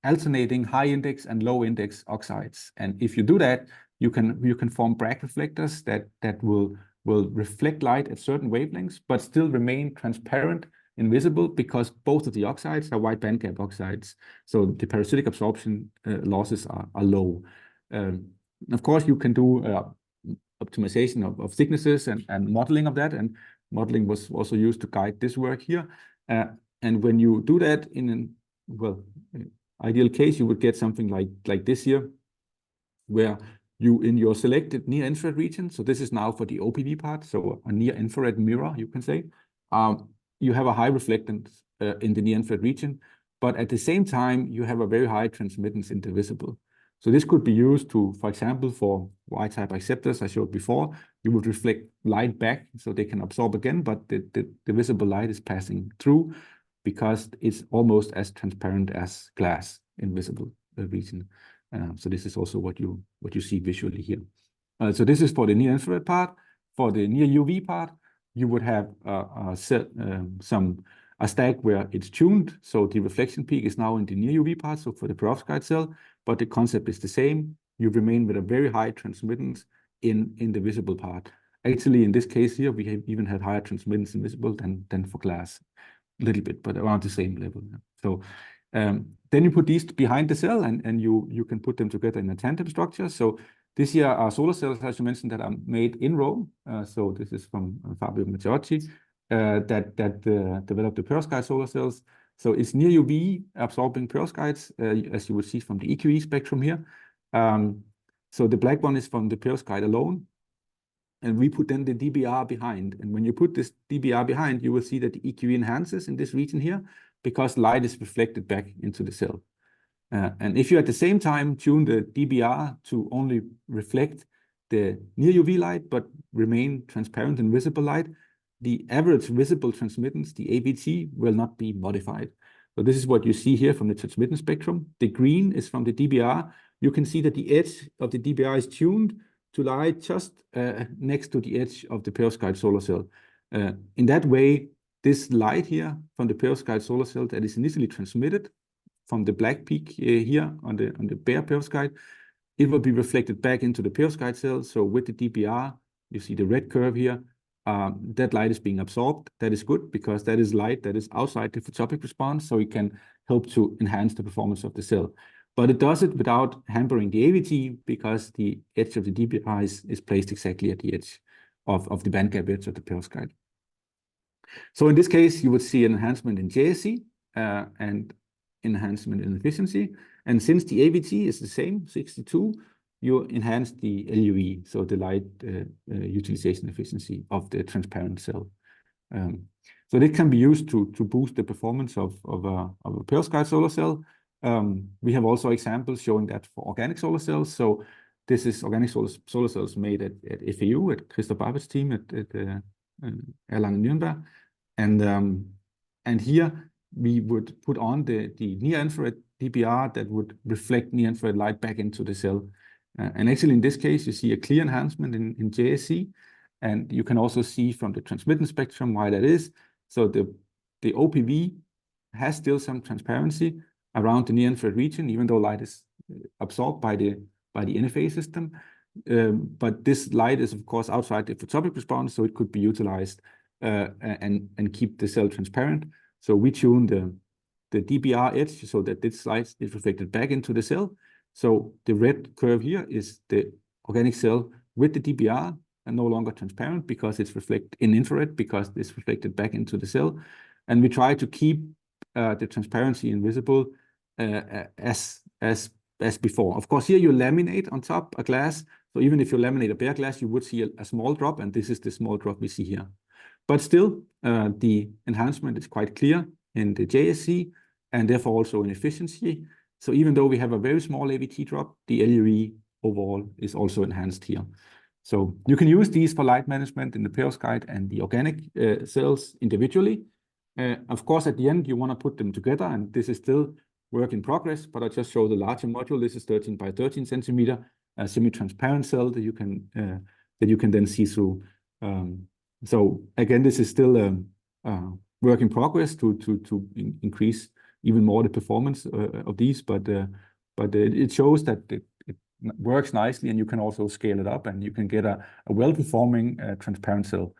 alternating high index and low index oxides. And if you do that, you can form back reflectors that will reflect light at certain wavelengths, but still remain transparent, invisible, because both of the oxides are wide bandgap oxides. So the parasitic absorption losses are low. Of course, you can do optimization of thicknesses and modeling of that. And modeling was also used to guide this work here. And when you do that in an ideal case, you would get something like this here, where you in your selected near infrared region, so this is now for the OPV part, so a near infrared mirror, you can say, you have a high reflectance in the near infrared region, but at the same time, you have a very high transmittance in the visible. So this could be used to, for example, for Y-type acceptors I showed before, you would reflect light back so they can absorb again, but the visible light is passing through because it's almost as transparent as glass in visible region. So this is also what you see visually here. So this is for the near infrared part. For the near UV part, you would have a stack where it's tuned. So the reflection peak is now in the near UV part, so for the perovskite cell, but the concept is the same. You remain with a very high transmittance in the visible part. Actually, in this case here, we have even had higher transmittance in visible than for glass, a little bit, but around the same level. So then you put these behind the cell and you can put them together in a tandem structure. So this here are solar cells, as you mentioned, that are made in Rome. So this is from Fabio Maggiotti that developed the perovskite solar cells. So it's near UV absorbing perovskites, as you would see from the EQE spectrum here. So the black one is from the perovskite alone. And we put then the DBR behind. And when you put this DBR behind, you will see that the EQE enhances in this region here because light is reflected back into the cell. And if you at the same time tune the DBR to only reflect the near UV light, but remain transparent and visible light, the average visible transmittance, the AVT, will not be modified. So this is what you see here from the transmittance spectrum. The green is from the DBR. You can see that the edge of the DBR is tuned to lie just next to the edge of the perovskite solar cell. In that way, this light here from the perovskite solar cell that is initially transmitted from the black peak here on the bare perovskite, it will be reflected back into the perovskite cell. So with the DBR, you see the red curve here, that light is being absorbed. That is good because that is light that is outside the photopic response, so it can help to enhance the performance of the cell. But it does it without hampering the AVT because the edge of the DBR is placed exactly at the edge of the bandgap edge of the perovskite. So in this case, you would see an enhancement in JSC and enhancement in efficiency. And since the AVT is the same, 62, you enhance the LUE, so the light utilization efficiency of the transparent cell. So it can be used to boost the performance of a perovskite solar cell. We have also examples showing that for organic solar cells. So this is organic solar cells made at FAU, at Christoph Barbett's team at Erlangen-Nürnberg. And here we would put on the near-infrared DBR that would reflect near-infrared light back into the cell. And actually, in this case, you see a clear enhancement in JSC. And you can also see from the transmittance spectrum why that is. So the OPV has still some transparency around the near-infrared region, even though light is absorbed by the NFA system. But this light is, of course, outside the photopic response, so it could be utilized and keep the cell transparent. So we tune the DBR edge so that this light is reflected back into the cell. So the red curve here is the organic cell with the DBR and no longer transparent because it's reflected in infrared because it's reflected back into the cell. And we try to keep the transparency invisible as before. Of course, here you laminate on top a glass. So even if you laminate a bare glass, you would see a small drop, and this is the small drop we see here. But still, the enhancement is quite clear in the JSC and therefore also in efficiency. So even though we have a very small AVT drop, the LUE overall is also enhanced here. So you can use these for light management in the perovskite and the organic cells individually. Of course, at the end, you want to put them together, and this is still work in progress, but I just show the larger module. This is 13 by 13 centimeter, a semi-transparent cell that you can then see through. So again, this is still work in progress to increase even more the performance of these, but it shows that it works nicely, and you can also scale it up, and you can get a well-performing transparent cell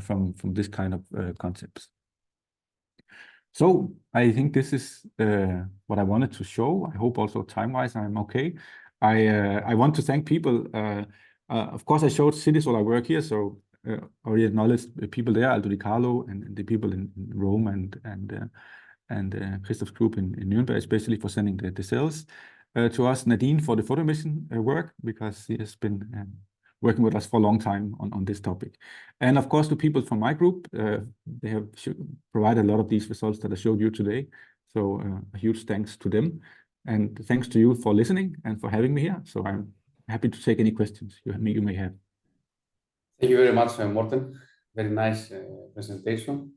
from this kind of concepts. So I think this is what I wanted to show. I hope also time-wise I'm okay. I want to thank people. Of course, I showed City Solar work here, so I already acknowledged the people there, Aldo Di Carlo, and the people in Rome and Christoph's group in Nuremberg, especially for sending the cells. To us, Nadine for the photo mission work, because he has been working with us for a long time on this topic. And of course, the people from my group, they have provided a lot of these results that I showed you today. So a huge thanks to them. And thanks to you for listening and for having me here. So I'm happy to take any questions you may have. Thank you very much, Morten. Very nice presentation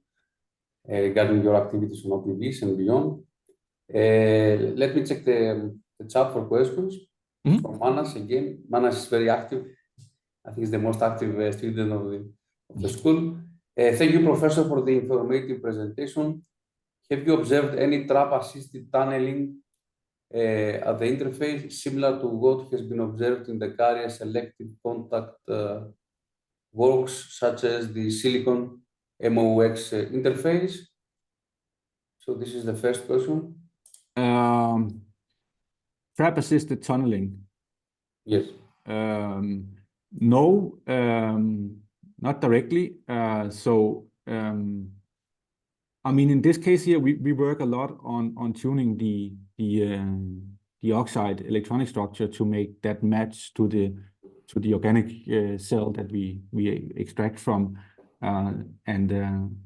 regarding your activities on OPVs and beyond. Let me check the chat for questions from Manas again. Manas is very active. I think he's the most active student of the school. Thank you, Professor, for the informative presentation. Have you observed any trap-assisted tunneling at the interface, similar to what has been observed in the carrier selective contact works, such as the silicon MOX interface? So this is the first question. Trap-assisted tunneling. Yes. No, not directly. I mean, in this case here, we work a lot on tuning the oxide electronic structure to make that match to the organic cell that we extract from. And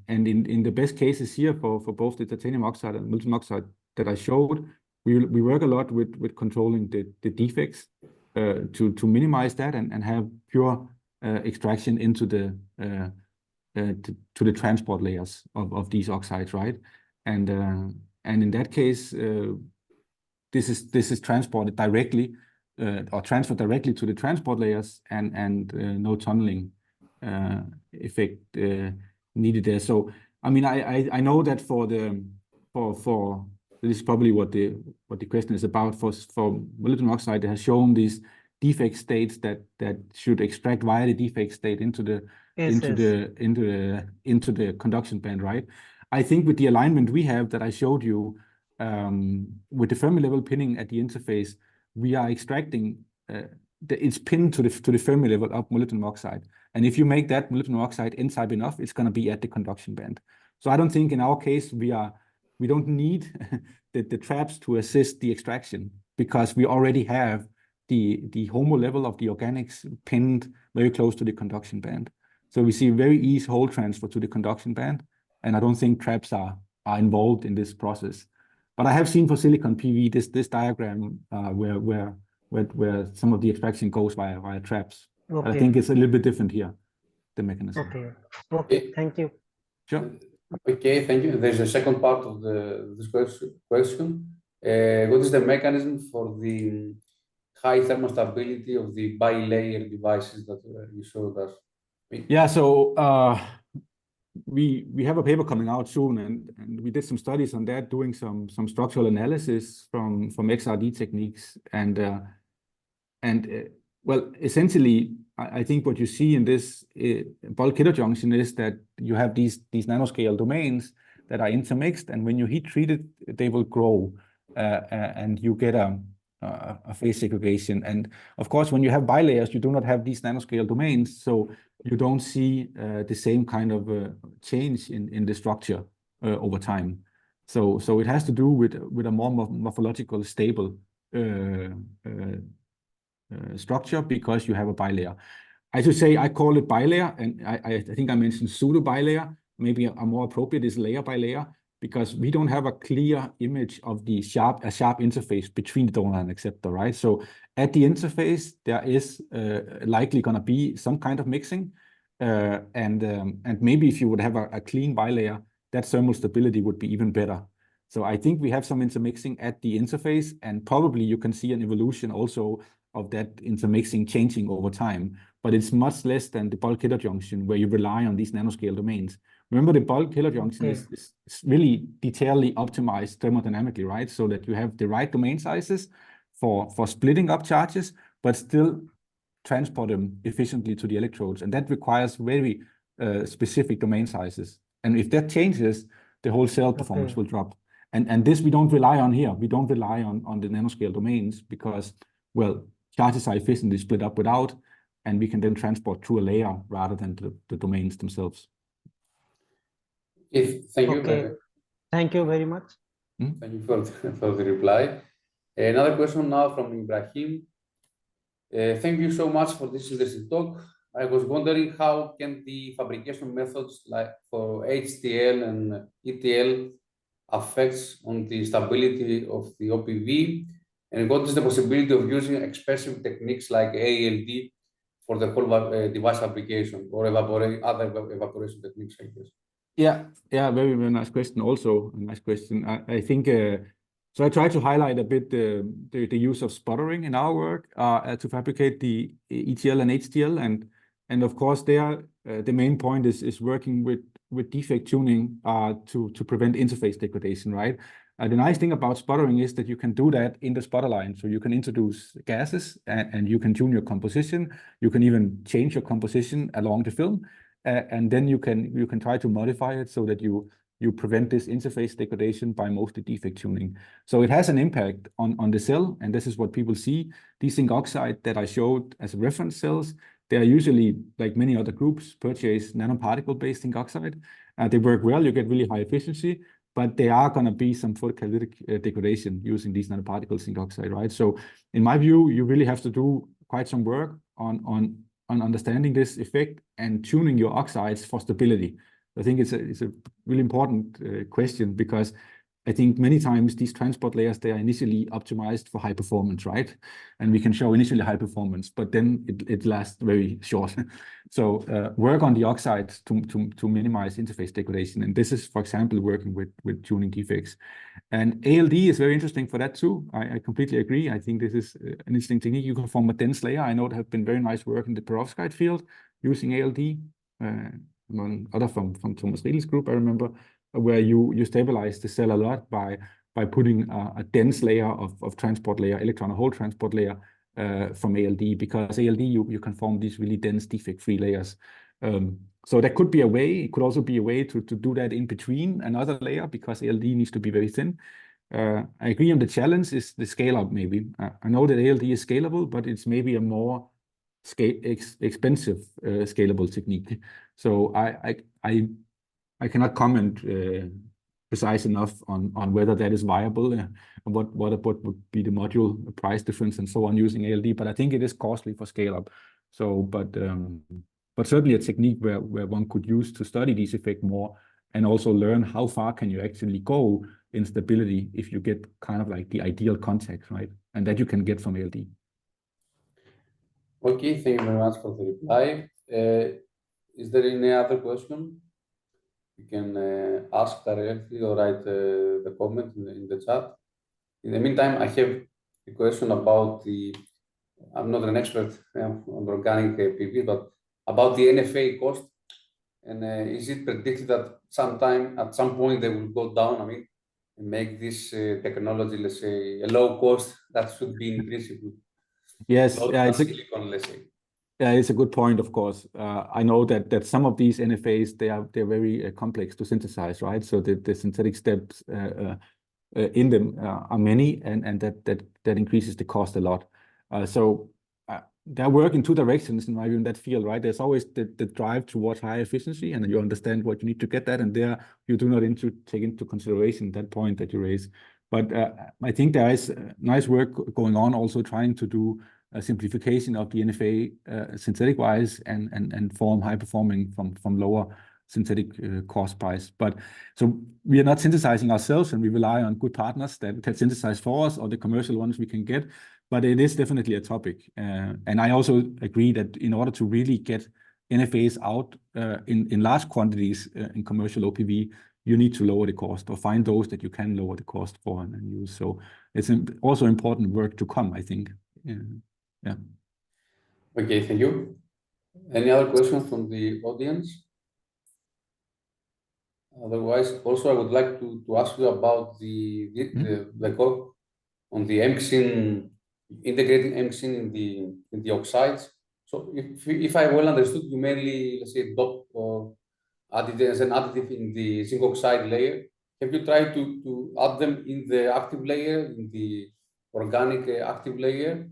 in the best cases here for both the titanium oxide and molten oxide that I showed, we work a lot with controlling the defects to minimize that and have pure extraction into to the transport layers of these oxides, right? And in that case, this is transported directly or transferred directly to the transport layers, and no tunneling effect needed there. So I mean, I know that for this is probably what the question is about. For molybdenum oxide, it has shown these defect states that should extract via the defect state into the conduction band, right? I think with the alignment we have that I showed you with the Fermi level pinning at the interface, we are extracting it's pinned to the Fermi level of molybdenum oxide. And if you make that molybdenum oxide n-type enough, it's going to be at the conduction band. So I don't think in our case we don't need the traps to assist the extraction, because we already have the HOMO level of the organics pinned very close to the conduction band. So we see very easy hole transfer to the conduction band, and I don't think traps are involved in this process. But I have seen for silicon PV this diagram where some of the extraction goes via traps. Okay. I think it's a little bit different here, the mechanism. Okay. Okay. Thank you. Sure. Okay, thank you. There's a second part of this question. What is the mechanism for the high thermostability of the bilayer devices that you showed us? Yeah, so we have a paper coming out soon, and we did some studies on that, doing some structural analysis from XRD techniques, well, essentially, I think what you see in this bulk heterojunction is that you have these nanoscale domains that are intermixed, and when you heat treat it, they will grow, and you get a phase segregation. And of course, when you have bilayers, you do not have these nanoscale domains, so you don't see the same kind of change in the structure over time. So it has to do with a more morphological stable structure because you have a bilayer. I should say I call it bilayer, and I think I mentioned pseudo bilayer. Maybe a more appropriate is layer by layer, because we don't have a clear image of a sharp interface between the donor and acceptor, right? So at the interface, there is likely going to be some kind of mixing, and maybe if you would have a clean bilayer, that thermal stability would be even better. So I think we have some intermixing at the interface, and probably you can see an evolution also of that intermixing changing over time, but it's much less than the bulk heterojunction where you rely on these nanoscale domains. Remember, the bulk heterojunction is really detailedly optimized thermodynamically, right? So that you have the right domain sizes for splitting up charges, but still transport them efficiently to the electrodes. And that requires very specific domain sizes. And if that changes, the whole cell performance will drop. And this we don't rely on here. We don't rely on the nanoscale domains because, well, charges are efficiently split up without, and we can then transport through a layer rather than the domains themselves. Yes, thank you. Okay. Thank you very much. Thank you for the reply. Another question now from Ibrahim. Thank you so much for this interesting talk. I was wondering how can the fabrication methods like for HTL and ETL affects on the stability of the OPV, and what is the possibility of using expensive techniques like ALD for the whole device fabrication or other evaporation techniques, I guess? Yeah, very, very nice question. Also, a nice question. I think so. I try to highlight a bit the use of sputtering in our work to fabricate the ETL and HTL, and of course, there the main point is working with defect tuning to prevent interface degradation, right? The nice thing about sputtering is that you can do that in the sputter line. So you can introduce gases and you can tune your composition. You can even change your composition along the film. And then you can try to modify it so that you prevent this interface degradation by mostly defect tuning. So it has an impact on the cell, and this is what people see. These zinc oxide that I showed as reference cells, they are usually, like many other groups, purchase nanoparticle-based zinc oxide. They work well, you get really high efficiency, but there are going to be some photocatalytic degradation using these nanoparticles zinc oxide, right? So in my view, you really have to do quite some work on understanding this effect and tuning your oxides for stability. I think it's a really important question, because I think many times these transport layers, they are initially optimized for high performance, right? And we can show initially high performance, but then it lasts very short. So work on the oxides to minimize interface degradation. And this is, for example, working with tuning defects. And ALD is very interesting for that too. I completely agree. I think this is an interesting technique. You can form a dense layer. I know there have been very nice work in the perovskite field using ALD, among other from Thomas Riedel's group, I remember, where you stabilize the cell a lot by putting a dense layer of transport layer, electron hole transport layer from ALD, because ALD, you can form these really dense defect-free layers. So that could be a way. It could also be a way to do that in between another layer, because ALD needs to be very thin. I agree on the challenge is the scale up maybe. I know that ALD is scalable, but it's maybe a more expensive scalable technique. So I cannot comment precise enough on whether that is viable, and what would be the module price difference and so on using ALD. But I think it is costly for scale up. So, but certainly a technique where one could use to study these effects more and also learn how far can you actually go in stability if you get kind of like the ideal context, right? And that you can get from ALD. Okay, thank you very much for the reply. Is there any other question? You can ask directly or write the comment in the chat. In the meantime, I have a question about I'm not an expert on organic PV, but about the NFA cost. And is it predicted that at some point they will go down, I mean, and make this technology, let's say, a low cost that should be in principle? Yes, yeah, silicon, let's say. Yeah, it's a good point, of course. I know that some of these NFAs, they're very complex to synthesize, right? So the synthetic steps in them are many, and that increases the cost a lot. So there work in two directions in my view in that field, right? There's always the drive towards high efficiency, and you understand what you need to get that, and there you do not take into consideration that point that you raise. But I think there is nice work going on also trying to do a simplification of the NFA synthetic wise and form high performing from lower synthetic cost price. But so we are not synthesizing ourselves, and we rely on good partners that can synthesize for us or the commercial ones we can get. But it is definitely a topic. And I also agree that in order to really get NFAs out in large quantities in commercial OPV, you need to lower the cost or find those that you can lower the cost for and use. So it's also important work to come, I think. Yeah. Okay, thank you. Any other questions from the audience? Otherwise, also I would like to ask you about the code on the MXin, integrating MXin in the oxides. So if I well understood, you mainly, let's say, dop or add it as an additive in the zinc oxide layer. Have you tried to add them in the active layer, in the organic active layer?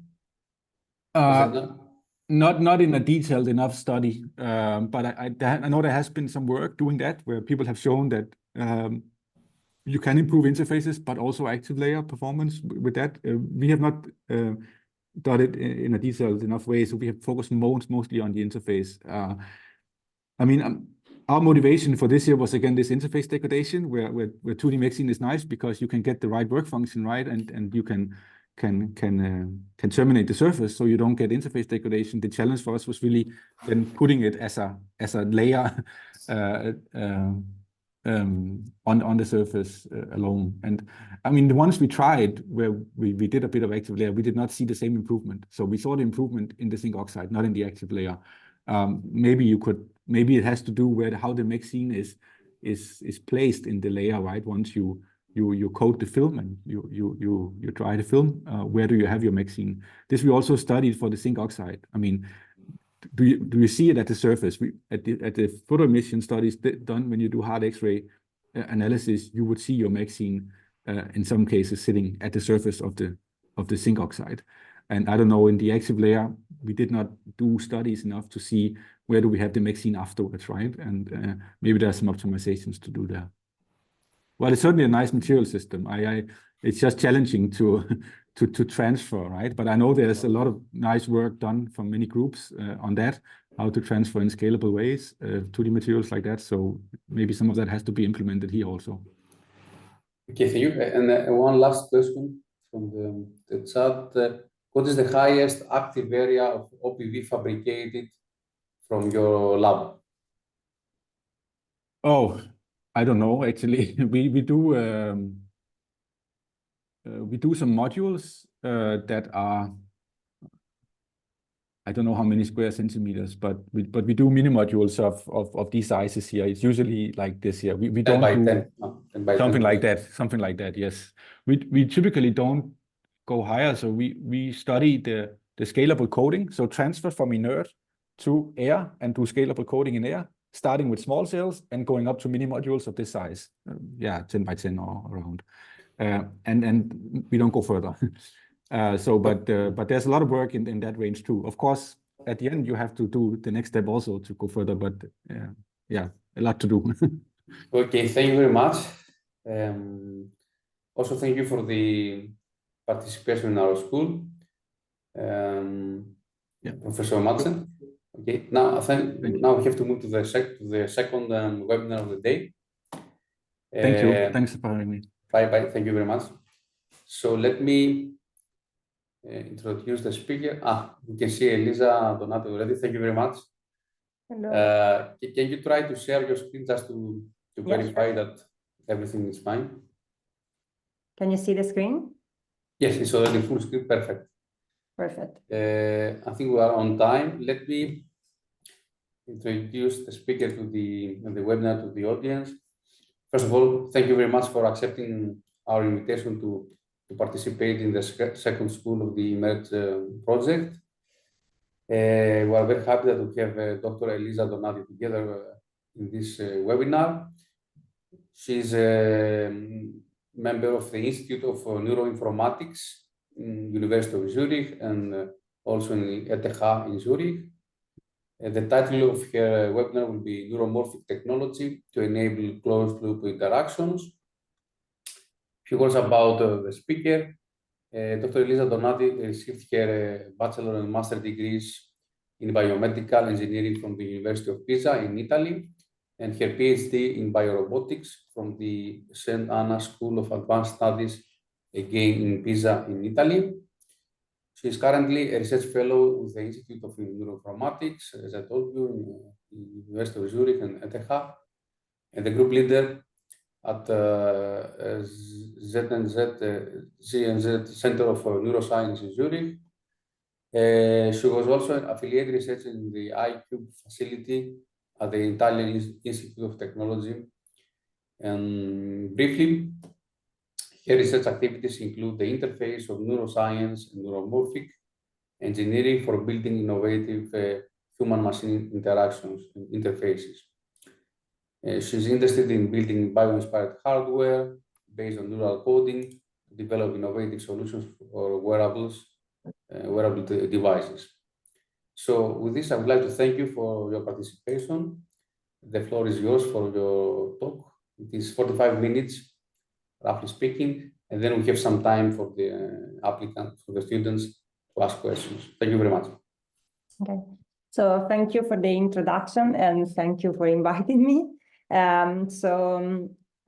Not in a detailed enough study, but I know there has been some work doing that where people have shown that you can improve interfaces, but also active layer performance with that. We have not done it in a detailed enough way, so we have focused mostly on the interface. I mean, our motivation for this year was again this interface degradation, where 2D mixing is nice because you can get the right work function right, and you can terminate the surface so you don't get interface degradation. The challenge for us was really then putting it as a layer on the surface alone. And I mean, the ones we tried where we did a bit of active layer, we did not see the same improvement. So we saw the improvement in the zinc oxide, not in the active layer. Maybe it has to do with how the mixing is placed in the layer, right? Once you coat the film and you dry the film, where do you have your mixing? This we also studied for the zinc oxide. I mean, do you see it at the surface? At the photo emission studies done when you do hard X-ray analysis, you would see your mixing in some cases sitting at the surface of the zinc oxide. And I don't know, in the active layer, we did not do studies enough to see where do we have the mixing afterwards, right? And maybe there's some optimizations to do there. Well, it's certainly a nice material system. It's just challenging to transfer, right? But I know there's a lot of nice work done from many groups on that, how to transfer in scalable ways to the materials like that. So maybe some of that has to be implemented here also. Okay, thank you. And one last question from the chat. What is the highest active area of OPV fabricated from your lab? Oh, I don't know, actually. We do some modules that are, I don't know how many square centimeters, but we do mini modules of these sizes here. It's usually like this here. We don't 10 by do 10. 10 by something 10. like that. Something like that. Yes. We typically don't go higher. So we study the scalable coating. So transfer from inert to air and do scalable coating in air, starting with small cells and going up to mini modules of this size. 10 by 10 or around. And we don't go further. But there's a lot of work in that range too. Of course, at the end, you have to do the next step also to go further. But yeah, a lot to do. Okay, thank you very much. Also, thank you for the participation in our school, Professor Madsen. Okay, now now we have to move to the second webinar of the day. Thank you. Thanks for having me. Bye. Thank you very much. So let me introduce the speaker. You can see Elisa Donato already. Thank you very much. Hello. Can you try to share your screen just to verify that everything is fine? Can you see the screen? Yes, it's already full screen. Perfect. Perfect. I think we are on time. Let me introduce the speaker to the webinar to the audience. First of all, thank you very much for accepting our invitation to participate in the second school of the Emerge project. We are very happy that we have Dr. Elisa Donati together in this webinar. She's a member of the Institute of Neuroinformatics in University of Zurich and also in ETH in Zurich. The title of her webinar will be Neuromorphic Technology to Enable Closed-Loop Interactions. A few words about the speaker. Dr. Elisa Donati received her bachelor and master degrees in biomedical engineering from the University of Pisa in Italy, and her PhD in biorobotics from the St. Anna School of Advanced Studies, again in Pisa in Italy. She is currently a research fellow with the Institute of Neuroinformatics, as I told you, in the University of Zurich and ETH, and the group leader at ZNZ Center of Neuroscience in Zurich. She was also an affiliate researcher in the iCube facility at the Italian Institute of Technology. And briefly, her research activities include the interface of neuroscience and neuromorphic engineering for building innovative human-machine interactions and interfaces. She's interested in building bio-inspired hardware based on neural coding to develop innovative solutions for wearable devices. So with this, I would like to thank you for your participation. The floor is yours for your talk. It is 45 minutes, roughly speaking, and then we have some time for the applicants, for the students to ask questions. Thank you very much. Okay. So thank you for the introduction and thank you for inviting me.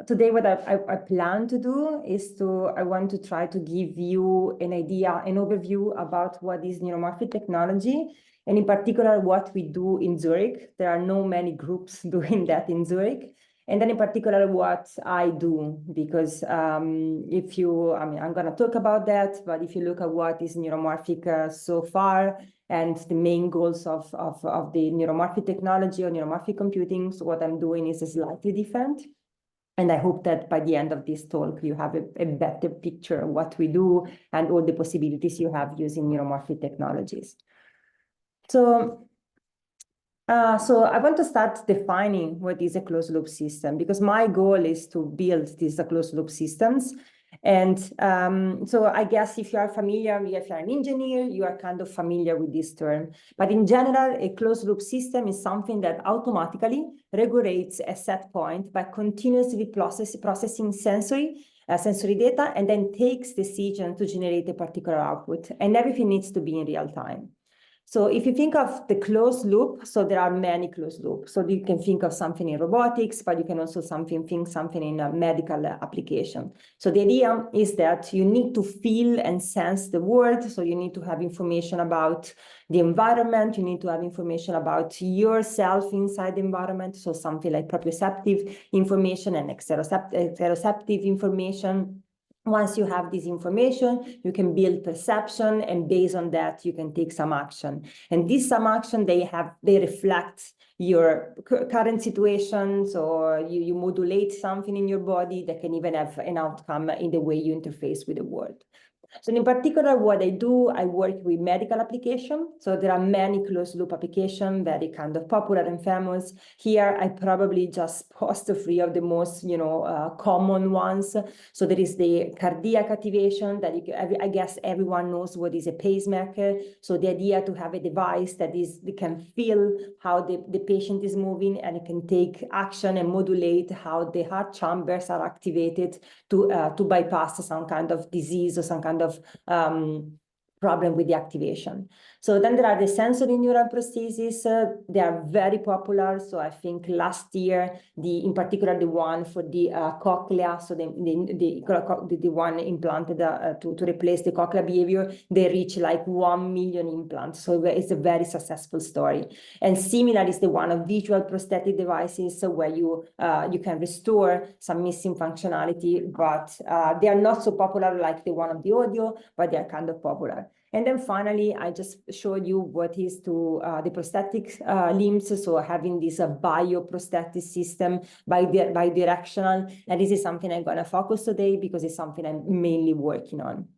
Today what I plan to do is I want to try to give you an idea, an overview about what is neuromorphic technology, and in particular what we do in Zurich. There are no many groups doing that in Zurich. And then in particular what I do, because I'm going to talk about that, but if you look at what is neuromorphic so far, and the main goals of the neuromorphic technology or neuromorphic computing, so what I'm doing is slightly different. And I hope that by the end of this talk, you have a better picture of what we do and all the possibilities you have using neuromorphic technologies. So I want to start defining what is a closed loop system, because my goal is to build these closed loop systems. And so I guess if you are familiar, if you're an engineer, you are kind of familiar with this term. But in general, a closed loop system is something that automatically regulates a set point by continuously processing sensory data and then takes decision to generate a particular output. And everything needs to be in real time. So if you think of the closed loop, so there are many closed loops. So you can think of something in robotics, but you can also think something in a medical application. So the idea is that you need to feel and sense the world. So you need to have information about the environment. You need to have information about yourself inside the environment. So something like proprioceptive information and exteroceptive information. Once you have this information, you can build perception, and based on that, you can take some action. And this some action, they reflect your current situations, or you modulate something in your body that can even have an outcome in the way you interface with the world. So in particular, what I do, I work with medical application. So there are many closed loop applications, very kind of popular and famous. Here, I probably just post three of the most, common ones. So there is the cardiac activation that I guess everyone knows what is a pacemaker. So the idea to have a device that can feel how the patient is moving, and it can take action and modulate how the heart chambers are activated to bypass some kind of disease or some kind of problem with the activation. So then there are the sensory neural prostheses. They are very popular. So I think last year, in particular, the one for the cochlea, so the one implanted to replace the cochlear behavior, they reach like 1 million implants. So it's a very successful story. And similar is the one of visual prosthetic devices, where you can restore some missing functionality, but they are not so popular like the one of the audio, but they are kind of popular. And then finally, I just showed you what is to the prosthetic limbs. So having this bioprosthetic system, bidirectional. And this is something I'm going to focus today because it's something I'm mainly working on.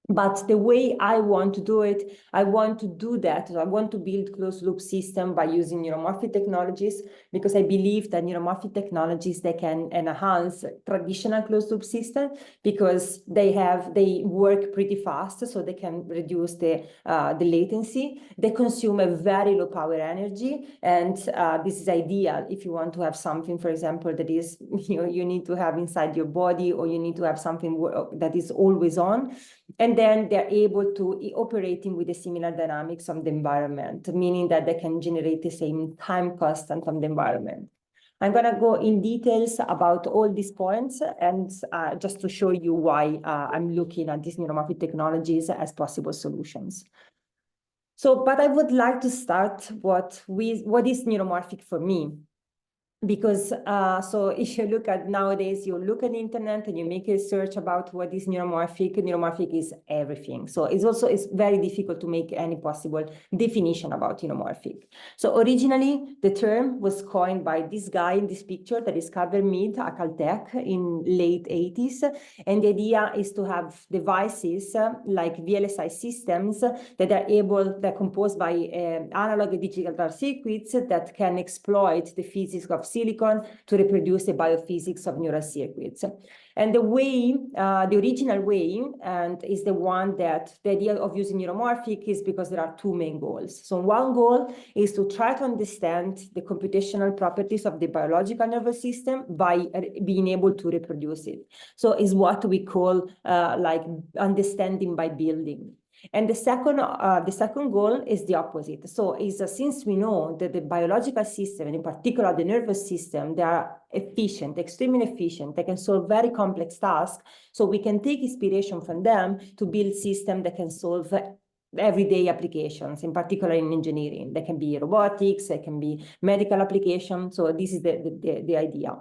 But the way I want to do it, I want to do that. So I want to build closed loop system by using neuromorphic technologies, because I believe that neuromorphic technologies, they can enhance traditional closed loop system, because they work pretty fast, so they can reduce the latency. They consume a very low power energy, and this is ideal if you want to have something, for example, that is you need to have inside your body, or you need to have something that is always on. And then they're able to operating with the similar dynamics of the environment, meaning that they can generate the same time constant from the environment. I'm going to go in details about all these points, and just to show you why I'm looking at these neuromorphic technologies as possible solutions. So, but I would like to start what is neuromorphic for me. Because so if you look at nowadays, you look at the internet and you make a search about what is neuromorphic. Neuromorphic is everything. So it's very difficult to make any possible definition about neuromorphic. So originally, the term was coined by this guy in this picture that is covered mid at Caltech in late 80s. And the idea is to have devices like VLSI systems that are composed by analog and digital circuits that can exploit the physics of silicon to reproduce the biophysics of neural circuits. And the original way, and is the one that the idea of using neuromorphic is because there are two main goals. So one goal is to try to understand the computational properties of the biological nervous system by being able to reproduce it. So it's what we call like understanding by building. And the second goal is the opposite. So since we know that the biological system, and in particular the nervous system, they are efficient, extremely efficient, they can solve very complex tasks. So we can take inspiration from them to build systems that can solve everyday applications, in particular in engineering. They can be robotics, they can be medical applications. So this is the idea.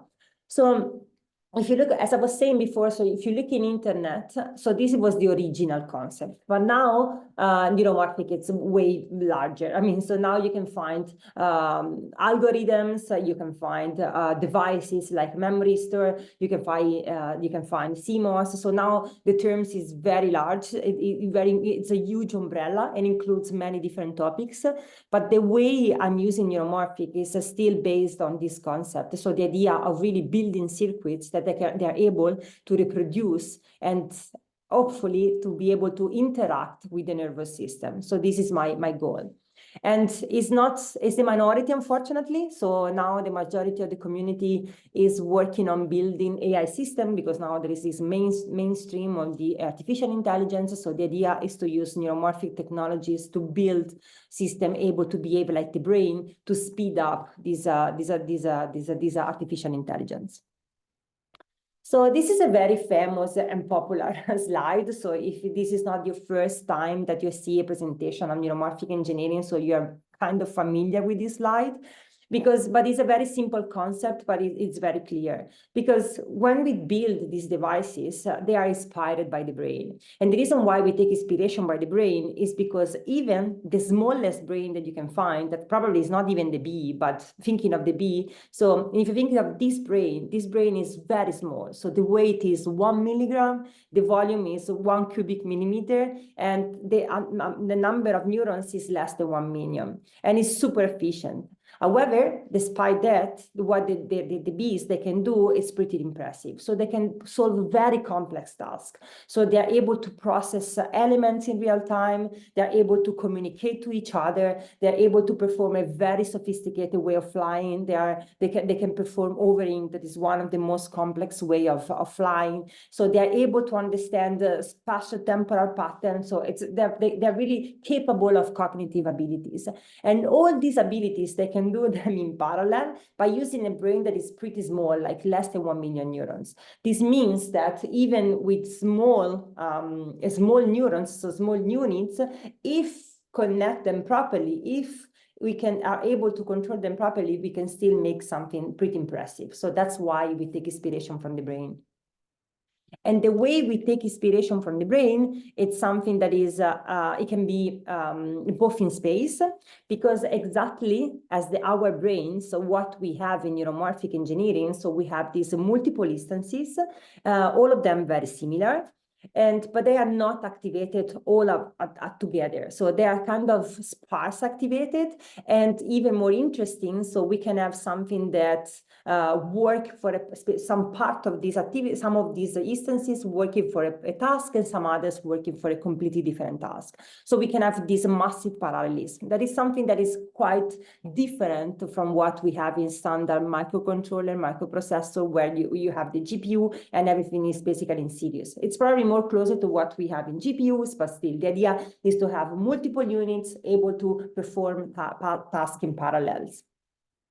So if you look, as I was saying before, so if you look in internet, so this was the original concept, but now neuromorphic, it's way larger. I mean, so now you can find algorithms, you can find devices like memory store, you can find CMOS. So now the terms is very large. It's a huge umbrella and includes many different topics. But the way I'm using neuromorphic is still based on this concept. So the idea of really building circuits that they are able to reproduce and hopefully to be able to interact with the nervous system. So this is my goal. And it's the minority, unfortunately. So now the majority of the community is working on building AI system, because now there is this mainstream of the artificial intelligence. So the idea is to use neuromorphic technologies to build system able to behave like the brain, to speed up these artificial intelligence. So this is a very famous and popular slide. So if this is not your first time that you see a presentation on neuromorphic engineering, so you're kind of familiar with this slide. but it's a very simple concept, but it's very clear. Because when we build these devices, they are inspired by the brain. And the reason why we take inspiration by the brain is because even the smallest brain that you can find, that probably is not even the bee, but thinking of the bee. So if you think of this brain is very small. So the weight is 1 milligram, the volume is 1 cubic millimeter, and the number of neurons is less than 1 million, and it's super efficient. However, despite that, what the bees they can do is pretty impressive. So they can solve very complex tasks. So they are able to process elements in real time. They are able to communicate to each other. They are able to perform a very sophisticated way of flying. They can perform hovering. That is one of the most complex way of flying. So they are able to understand the spatio-temporal patterns. So they're really capable of cognitive abilities. And all these abilities, they can do them in parallel by using a brain that is pretty small, like less than 1 million neurons. This means that even with small neurons, so small units, if connect them properly, if we are able to control them properly, we can still make something pretty impressive. So that's why we take inspiration from the brain. And the way we take inspiration from the brain, it's something that is, it can be both in space, because exactly as our brains, so what we have in neuromorphic engineering, so we have these multiple instances, all of them very similar. But they are not activated all together. So they are kind of sparse activated, and even more interesting. So we can have something that work for some part of this activity, some of these instances working for a task, and some others working for a completely different task. So we can have this massive parallelism. That is something that is quite different from what we have in standard microcontroller, microprocessor, where you have the GPU and everything is basically in series. It's probably more closer to what we have in GPUs, but still the idea is to have multiple units able to perform tasks in parallels.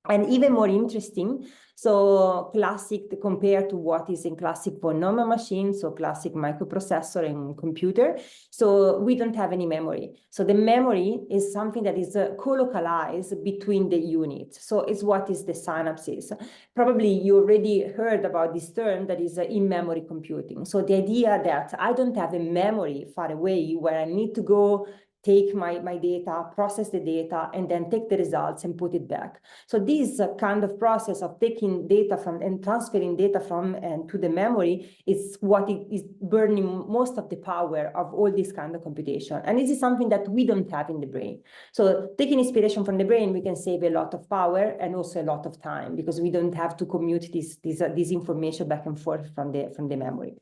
And even more interesting, so classic compared to what is in classic von Neumann machine, so classic microprocessor and computer. So we don't have any memory. So the memory is something that is co-localized between the units. So it's what is the synapses. Probably you already heard about this term that is in-memory computing. So the idea that I don't have a memory far away where I need to go take my data, process the data, and then take the results and put it back. So this kind of process of taking data from and transferring data from and to the memory is what is burning most of the power of all this kind of computation. And this is something that we don't have in the brain. So taking inspiration from the brain, we can save a lot of power and also a lot of time, because we don't have to commute this information back and forth from the memory.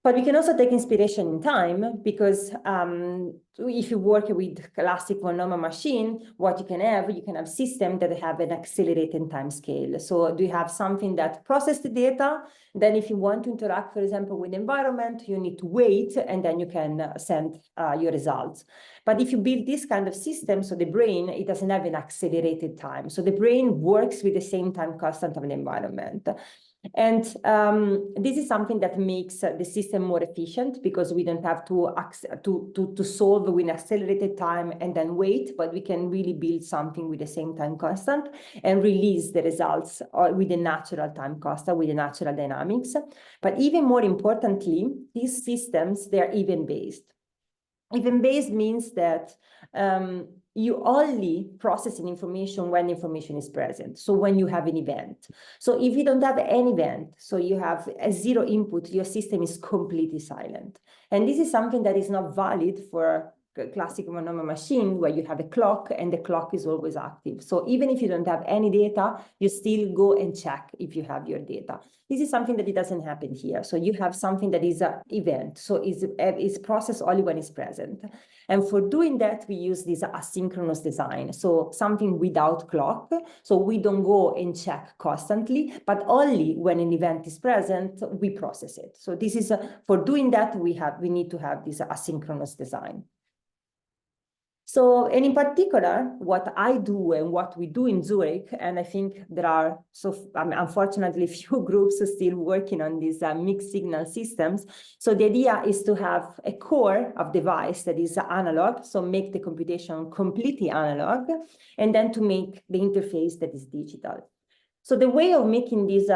But we can also take inspiration in time, because if you work with classic von Neumann machine, what you can have systems that have an accelerated time scale. So do you have something that processes the data? Then if you want to interact, for example, with the environment, you need to wait, and then you can send your results. But if you build this kind of system, so the brain, it doesn't have an accelerated time. So the brain works with the same time constant of the environment. And this is something that makes the system more efficient, because we don't have to solve with an accelerated time and then wait, but we can really build something with the same time constant and release the results with the natural time constant, with the natural dynamics. But even more importantly, these systems, they are event-based. Event-based means that you only processing information when information is present. So when you have an event. So if you don't have an event, so you have a zero input, your system is completely silent. And this is something that is not valid for classic von Neumann machine, where you have a clock and the clock is always active. So even if you don't have any data, you still go and check if you have your data. This is something that it doesn't happen here. So you have something that is an event. So it's processed only when it's present. And for doing that, we use this asynchronous design. So something without clock. So we don't go and check constantly, but only when an event is present, we process it. So this is, for doing that, we need to have this asynchronous design. So, and in particular, what I do and what we do in Zurich, and I think there are, unfortunately, few groups still working on these mixed signal systems. So the idea is to have a core of device that is analog, so make the computation completely analog, and then to make the interface that is digital. So the way of making this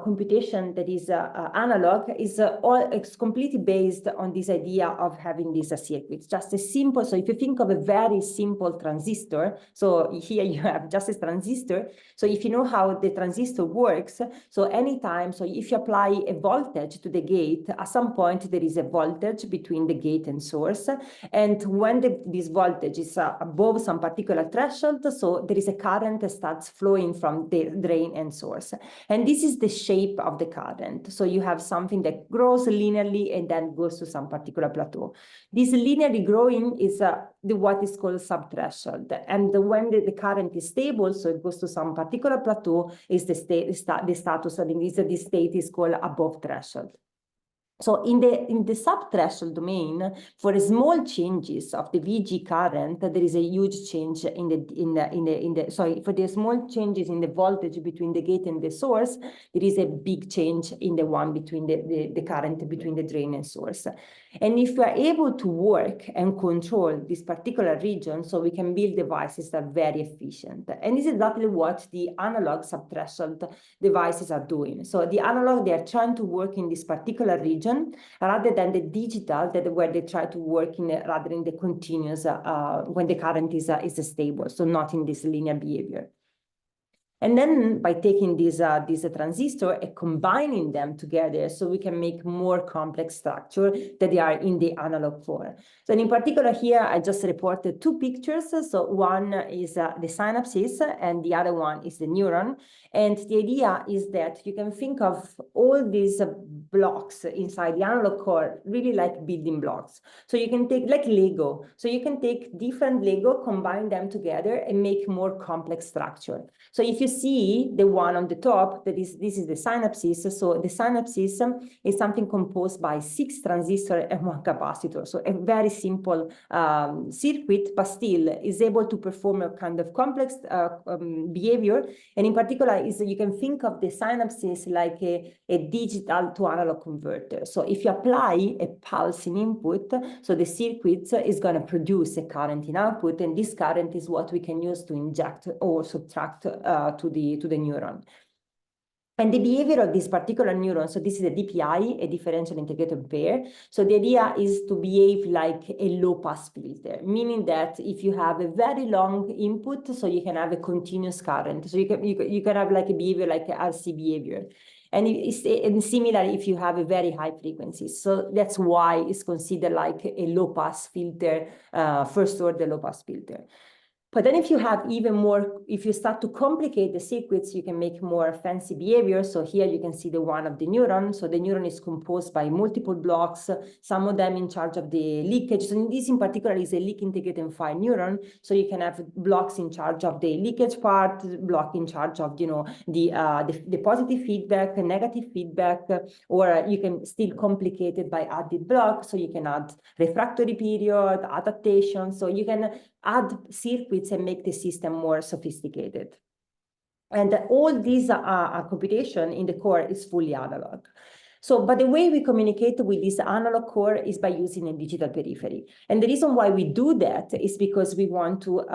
computation that is analog is it's completely based on this idea of having these circuits. Just a simple, so if you think of a very simple transistor, so here you have just a transistor. So if you know how the transistor works, so anytime, so if you apply a voltage to the gate, at some point there is a voltage between the gate and source. And when this voltage is above some particular threshold, so there is a current that starts flowing from the drain and source. And this is the shape of the current. So you have something that grows linearly and then goes to some particular plateau. This linearly growing is what is called subthreshold. And when the current is stable, so it goes to some particular plateau, is the status, and this state is called above threshold. So in the subthreshold domain, for small changes of the VG current, there is a huge change in for the small changes in the voltage between the gate and the source, there is a big change in the one between the current between the drain and source. And if we are able to work and control this particular region, so we can build devices that are very efficient. And this is exactly what the analog subthreshold devices are doing. So the analog, they are trying to work in this particular region rather than the digital, where they try to work in rather in the continuous when the current is stable, so not in this linear behavior. And then by taking these transistor and combining them together, so we can make more complex structure that they are in the analog core. So in particular here, I just reported two pictures. So one is the synapses and the other one is the neuron. And the idea is that you can think of all these blocks inside the analog core really like building blocks. So you can take like Lego. So you can take different Lego, combine them together and make more complex structure. So if you see the one on the top, this is the synapses. So the synapses is something composed by 6 transistors and 1 capacitor. So a very simple circuit, but still is able to perform a kind of complex behavior. And in particular, you can think of the synapses like a digital to analog converter. So if you apply a pulse in input, so the circuit is going to produce a current in output, and this current is what we can use to inject or subtract to the neuron. And the behavior of this particular neuron, so this is a DPI, a differential integrated pair. So the idea is to behave like a low-pass filter, meaning that if you have a very long input, so you can have a continuous current. So you can have like a behavior like a RC behavior. And it's similar if you have a very high frequency. So that's why it's considered like a low-pass filter, first-order low-pass filter. But then if you have even more, if you start to complicate the circuits, you can make more fancy behavior. So here you can see the one of the neuron. So the neuron is composed by multiple blocks, some of them in charge of the leakage. So this in particular is a leak integrated fire neuron. So you can have blocks in charge of the leakage part, block in charge of, you know, the positive feedback, negative feedback, or you can still complicate it by added blocks. So you can add refractory period, adaptation. So you can add circuits and make the system more sophisticated. And all these computation in the core is fully analog. So, but the way we communicate with this analog core is by using a digital periphery. And the reason why we do that is because we want to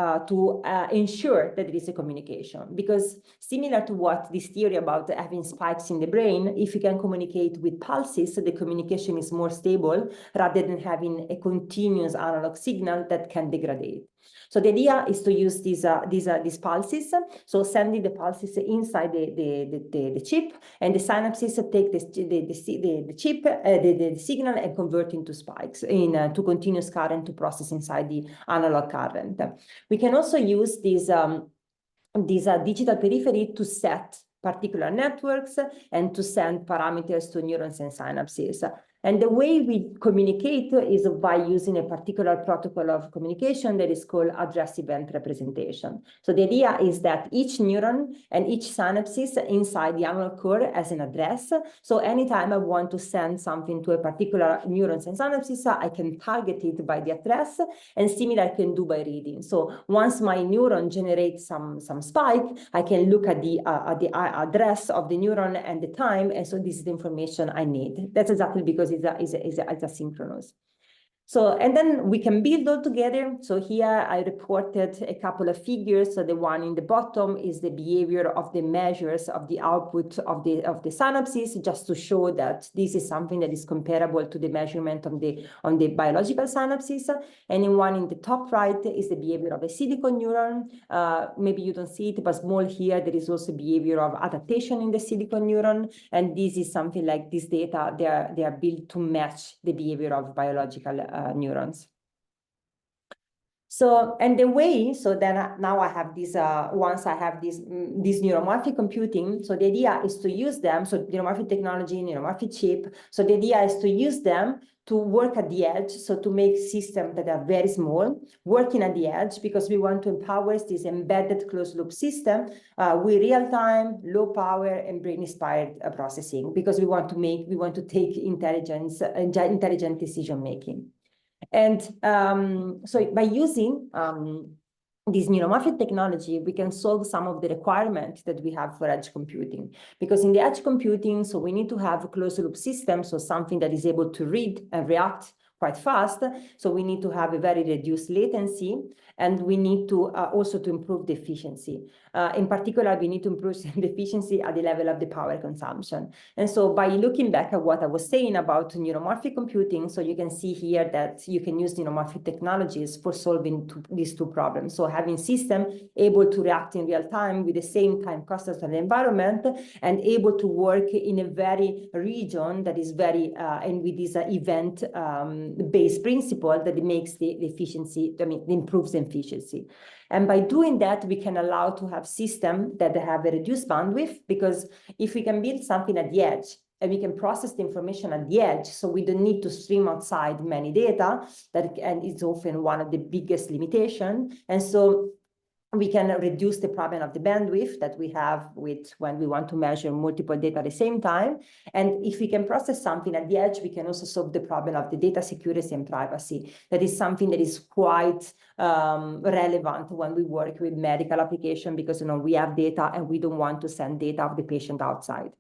ensure that there is a communication. Because similar to what this theory about having spikes in the brain, if you can communicate with pulses, the communication is more stable rather than having a continuous analog signal that can degrade. So the idea is to use these pulses, so sending the pulses inside the chip, and the synapses take the chip, the signal, and convert into spikes to continuous current to process inside the analog current. We can also use these digital periphery to set particular networks and to send parameters to neurons and synapses. And the way we communicate is by using a particular protocol of communication that is called address event representation. So the idea is that each neuron and each synapses inside the animal core has an address. So anytime I want to send something to a particular neurons and synapses, I can target it by the address, and similar I can do by reading. So once my neuron generates some spike, I can look at the address of the neuron and the time, and so this is the information I need. That's exactly because it's asynchronous. So, and then we can build all together. So here I reported a couple of figures. So the one in the bottom is the behavior of the measures of the output of the synapses, just to show that this is something that is comparable to the measurement on the biological synapses. And in one in the top right is the behavior of a silicon neuron. Maybe you don't see it, but small here, there is also behavior of adaptation in the silicon neuron. And this is something like this data, they are built to match the behavior of biological neurons. So, and the way, so then now I have this, once I have this neuromorphic computing, so the idea is to use them, so neuromorphic technology, neuromorphic chip, so the idea is to use them to work at the edge, so to make systems that are very small, working at the edge, because we want to empower this embedded closed loop system with real-time, low power, and brain-inspired processing, because we want to take intelligent decision-making. And so by using this neuromorphic technology, we can solve some of the requirements that we have for edge computing. Because in the edge computing, so we need to have a closed loop system, so something that is able to read and react quite fast. So we need to have a very reduced latency, and we need to also to improve the efficiency. In particular, we need to improve the efficiency at the level of the power consumption. And so by looking back at what I was saying about neuromorphic computing, so you can see here that you can use neuromorphic technologies for solving these two problems. So having system able to react in real time with the same time cost as an environment, and able to work in a very region that is very, and with this event-based principle that makes the efficiency, improves the efficiency. And by doing that, we can allow to have systems that have a reduced bandwidth, because if we can build something at the edge, and we can process the information at the edge, so we don't need to stream outside many data, and it's often one of the biggest limitations. And so we can reduce the problem of the bandwidth that we have with when we want to measure multiple data at the same time. And if we can process something at the edge, we can also solve the problem of the data security and privacy. That is something that is quite relevant when we work with medical application, because we have data and we don't want to send data of the patient outside.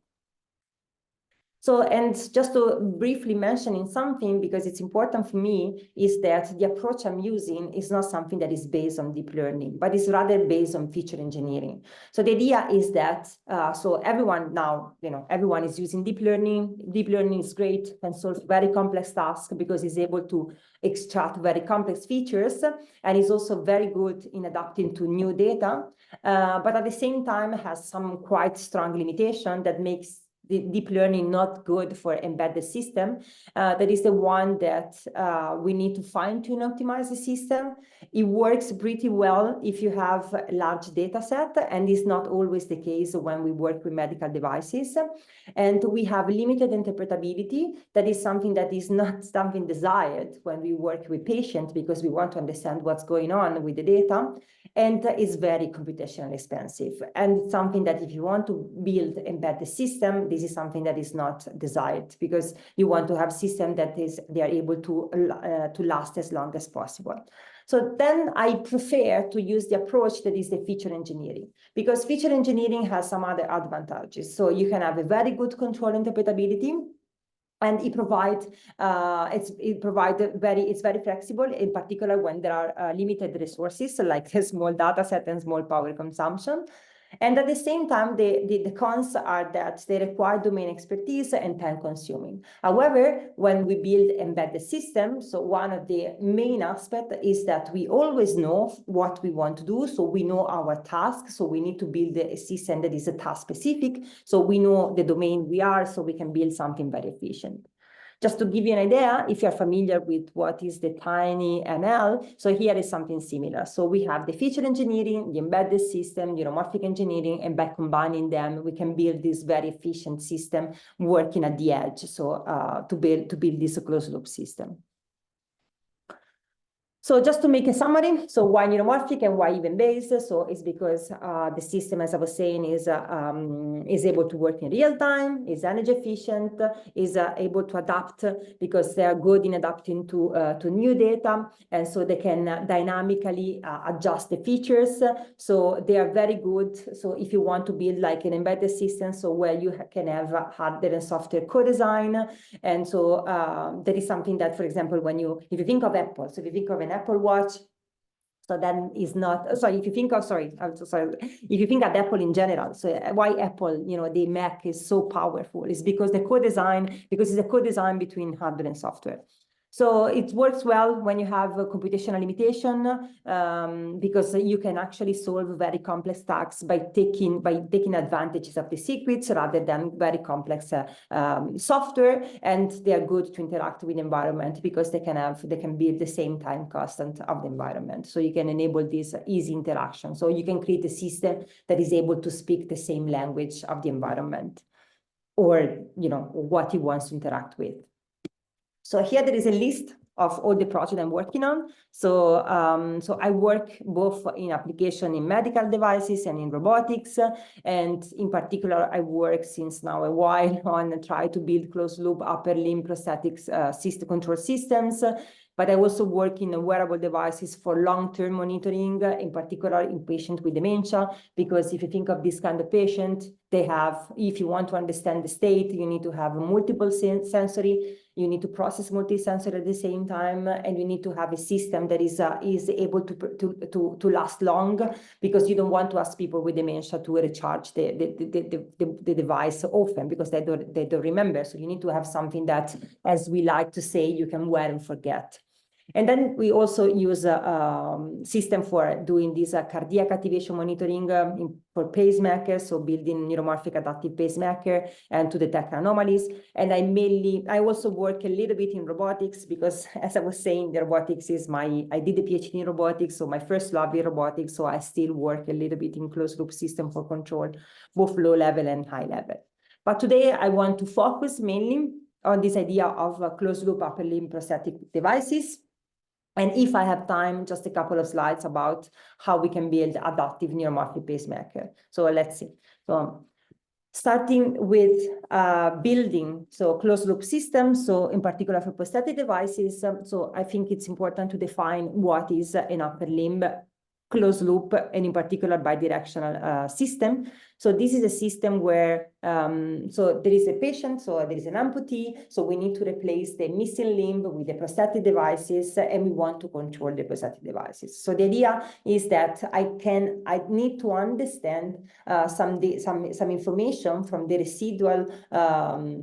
So, and just to briefly mention something, because it's important for me, is that the approach I'm using is not something that is based on deep learning, but it's rather based on feature engineering. So the idea is that, so everyone now, everyone is using deep learning. Deep learning is great, can solve very complex tasks because it's able to extract very complex features, and is also very good in adapting to new data. But at the same time, has some quite strong limitation that makes the deep learning not good for embedded system. That is the one that we need to fine tune, optimize the system. It works pretty well if you have a large data set, and it's not always the case when we work with medical devices. And we have limited interpretability. That is something that is not something desired when we work with patients, because we want to understand what's going on with the data. And it's very computationally expensive. And it's something that if you want to build embedded system, this is something that is not desired, because you want to have system that they are able to last as long as possible. So then I prefer to use the approach that is the feature engineering, because feature engineering has some other advantages. So you can have a very good control interpretability, and it provides it's very flexible, in particular when there are limited resources, like a small data set and small power consumption. And at the same time, the cons are that they require domain expertise and time consuming. However, when we build embedded systems, so one of the main aspects is that we always know what we want to do. So we know our task. So we need to build a system that is task specific. So we know the domain we are, so we can build something very efficient. Just to give you an idea, if you're familiar with what is the tiny ML, so here is something similar. So we have the feature engineering, the embedded system, neuromorphic engineering, and by combining them, we can build this very efficient system working at the edge. So to build this closed loop system. So just to make a summary, so why neuromorphic and why event-based? So it's because the system, as I was saying, is able to work in real time, is energy efficient, is able to adapt because they are good in adapting to new data, and so they can dynamically adjust the features. So they are very good. So if you want to build like an embedded system, so where you can have hardware and software co-design, and so that is something that, for example, if you think of Apple, so if you think of an Apple Watch, so then is not, sorry, if you think of, sorry, I'm so sorry, if you think of Apple in general, so why Apple, the Mac is so powerful is because it's a co-design between hardware and software. So it works well when you have a computational limitation because you can actually solve very complex tasks by taking advantages of the circuits rather than very complex software, and they are good to interact with the environment because they can build the same time constant of the environment. So you can enable this easy interaction. So you can create a system that is able to speak the same language of the environment, or what it wants to interact with. So here there is a list of all the projects I'm working on. So, I work both in application in medical devices and in robotics. And in particular, I work since now a while on try to build closed loop upper limb prosthetics control systems. But I also work in wearable devices for long-term monitoring, in particular in patients with dementia, because if you think of this kind of patient, if you want to understand the state, you need to have multiple sensory, you need to process multi-sensory at the same time, and you need to have a system that is able to last long, because you don't want to ask people with dementia to recharge the device often because they don't remember. So you need to have something that, as we like to say, you can wear and forget. And then we also use a system for doing this cardiac activation monitoring for pacemakers, so building neuromorphic adaptive pacemaker and to detect anomalies. And I also work a little bit in robotics because, as I was saying, the robotics is I did a PhD in robotics, so my first love in robotics, so I still work a little bit in closed loop system for control, both low level and high level. But today I want to focus mainly on this idea of closed loop upper limb prosthetic devices. And if I have time, just a couple of slides about how we can build adaptive neuromorphic pacemaker. So let's see. So starting with building closed loop systems, so in particular for prosthetic devices. So I think it's important to define what is an upper limb closed loop, and in particular bidirectional system. So this is a system where, so there is a patient, so there is an amputee, so we need to replace the missing limb with the prosthetic devices, and we want to control the prosthetic devices. So the idea is that I need to understand some information from the residual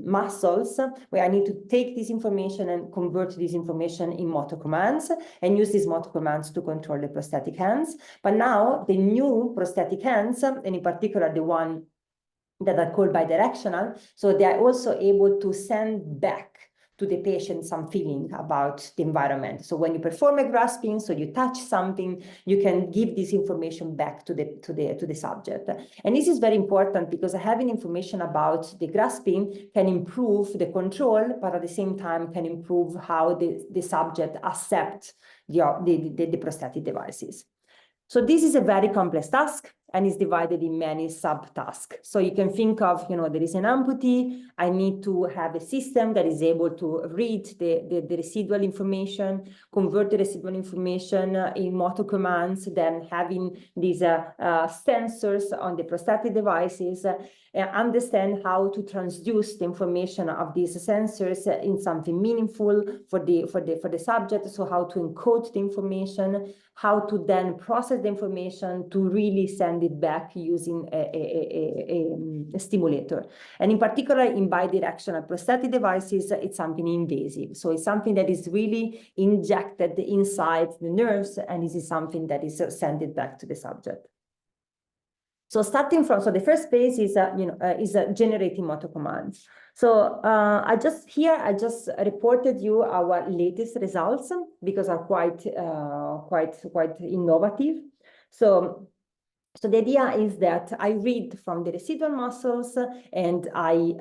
muscles, where I need to take this information and convert this information in motor commands, and use these motor commands to control the prosthetic hands. But now the new prosthetic hands, and in particular the one that are called bidirectional, so they are also able to send back to the patient some feeling about the environment. So when you perform a grasping, so you touch something, you can give this information back to the subject. And this is very important because having information about the grasping can improve the control, but at the same time can improve how the subject accepts the prosthetic devices. So this is a very complex task and is divided in many subtasks. So you can think of, there is an amputee. I need to have a system that is able to read the residual information, convert the residual information in motor commands, then having these sensors on the prosthetic devices, understand how to transduce the information of these sensors in something meaningful for the subject. So how to encode the information, how to then process the information to really send it back using a stimulator. And in particular, in bidirectional prosthetic devices, it's something invasive. So it's something that is really injected inside the nerves, and this is something that is sent it back to the subject. So starting from, so the first phase is generating motor commands. So I just reported you our latest results because are quite innovative. So the idea is that I read from the residual muscles and I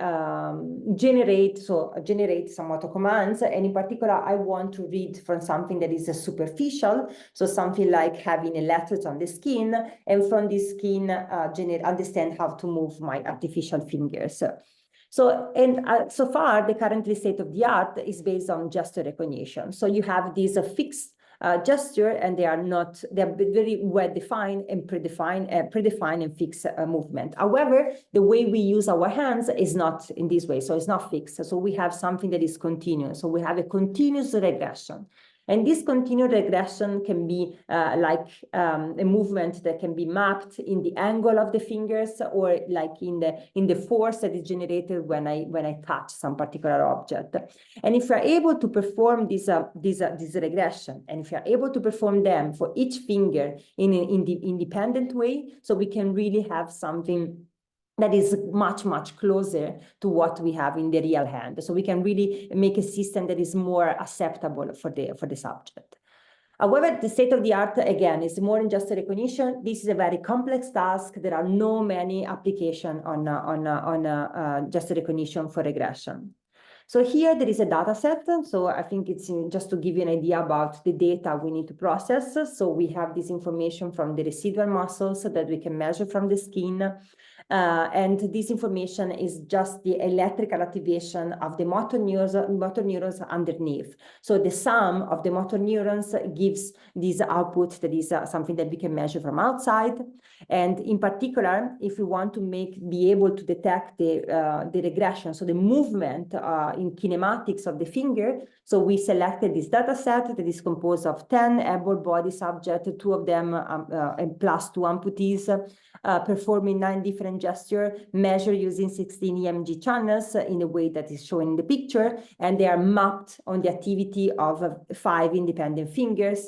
generate some motor commands. And in particular, I want to read from something that is superficial. So something like having electrodes on the skin, and from this skin, understand how to move my artificial fingers. So, so far, the currently state of the art is based on gesture recognition. So you have these fixed gesture, and they're very well defined and predefined and fixed movement. However, the way we use our hands is not in this way, so it's not fixed. So we have something that is continuous. So we have a continuous regression. And this continued regression can be like a movement that can be mapped in the angle of the fingers, or like in the force that is generated when I touch some particular object. And if you're able to perform this regression, and if you're able to perform them for each finger in an independent way, so we can really have something that is much, much closer to what we have in the real hand. So we can really make a system that is more acceptable for the subject. However, the state of the art, again, is more than just a recognition. This is a very complex task. There are no many applications on just recognition for regression. So here there is a data set. So I think it's just to give you an idea about the data we need to process. So we have this information from the residual muscles that we can measure from the skin. And this information is just the electrical activation of the motor neurons underneath. So the sum of the motor neurons gives this output that is something that we can measure from outside. And in particular, if we want to be able to detect the regression, so the movement in kinematics of the finger, so we selected this data set that is composed of 10 able body subjects, 2 of them and plus 2 amputees, performing 9 different gestures, measured using 16 EMG channels in the way that is shown in the picture, and they are mapped on the activity of 5 independent fingers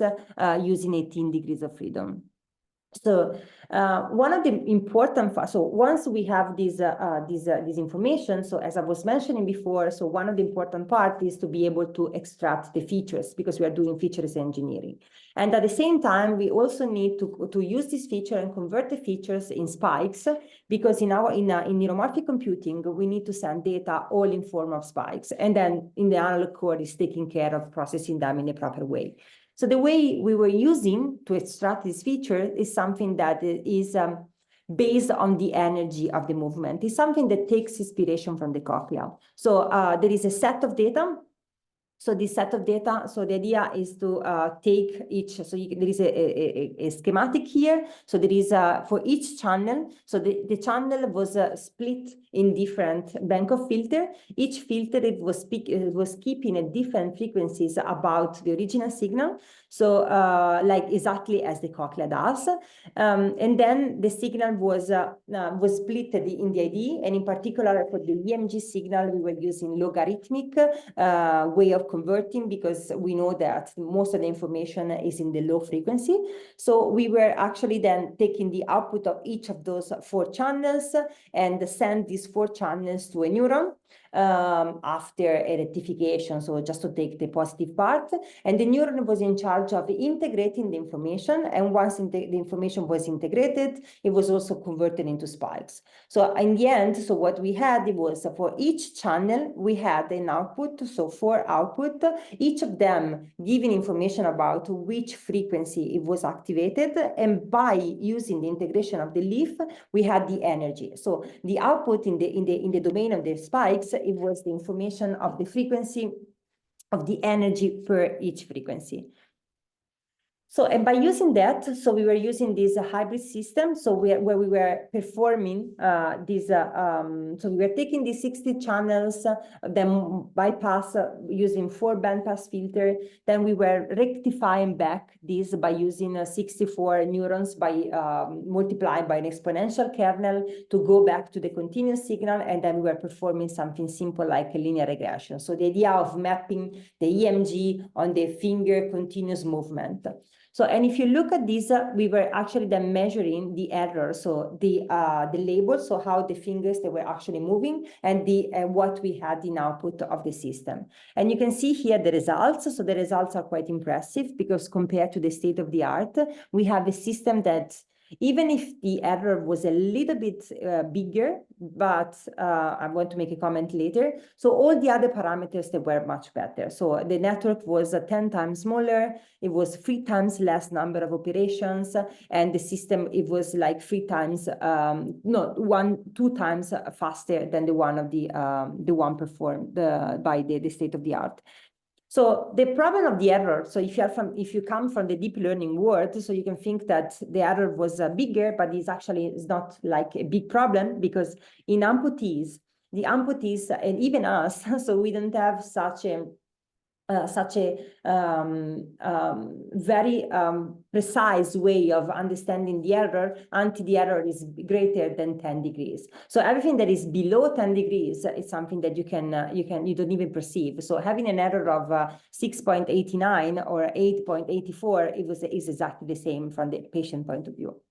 using 18 degrees of freedom. So one of the important, so once we have this information, so as I was mentioning before, so one of the important part is to be able to extract the features, because we are doing features engineering. And at the same time, we also need to use this feature and convert the features in spikes, because in neuromorphic computing, we need to send data all in form of spikes. And then in the analog code is taking care of processing them in a proper way. So the way we were using to extract this feature is something that is based on the energy of the movement. It's something that takes inspiration from the cochlea. So there is a set of data. So this set of data, so the idea is to take each, so there is a schematic here. So there is for each channel, so the channel was split in different bank of filter. Each filter it was keeping at different frequencies about the original signal. So like exactly as the cochlea does. And then the signal was split in the ID, and in particular for the EMG signal, we were using logarithmic way of converting, because we know that most of the information is in the low frequency. So we were actually then taking the output of each of those 4 channels and send these 4 channels to a neuron after a rectification, so just to take the positive part. And the neuron was in charge of integrating the information, and once the information was integrated, it was also converted into spikes. So in the end, so what we had was for each channel, we had an output, so 4 output, each of them giving information about which frequency it was activated, and by using the integration of the leaf, we had the energy. So the output in the domain of the spikes, it was the information of the frequency of the energy per each frequency. So, and by using that, so we were using this hybrid system, so where we were performing so we were taking these 60 channels, then bypass using 4 bandpass filter, then we were rectifying back this by using 64 neurons by multiplied by an exponential kernel to go back to the continuous signal, and then we were performing something simple like a linear regression. So the idea of mapping the EMG on the finger continuous movement. So, and if you look at these, we were actually then measuring the error. So the label, so how the fingers they were actually moving, and the what we had in output of the system. And you can see here the results. So the results are quite impressive because compared to the state of the art, we have a system that even if the error was a little bit bigger, but I want to make a comment later. So all the other parameters, they were much better. So the network was 10 times smaller. It was 3 times less number of operations. And the system, it was like 3 times, 2 times faster than the one performed by the state of the art. So the problem of the error, so if you come from the deep learning world, so you can think that the error was bigger, but it's not like a big problem, because in amputees, the amputees and even us, so we don't have such a very precise way of understanding the error until the error is greater than 10 degrees. So everything that is below 10 degrees is something that you don't even perceive. So having an error of 6.89 or 8.84, is exactly the same from the patient point of view.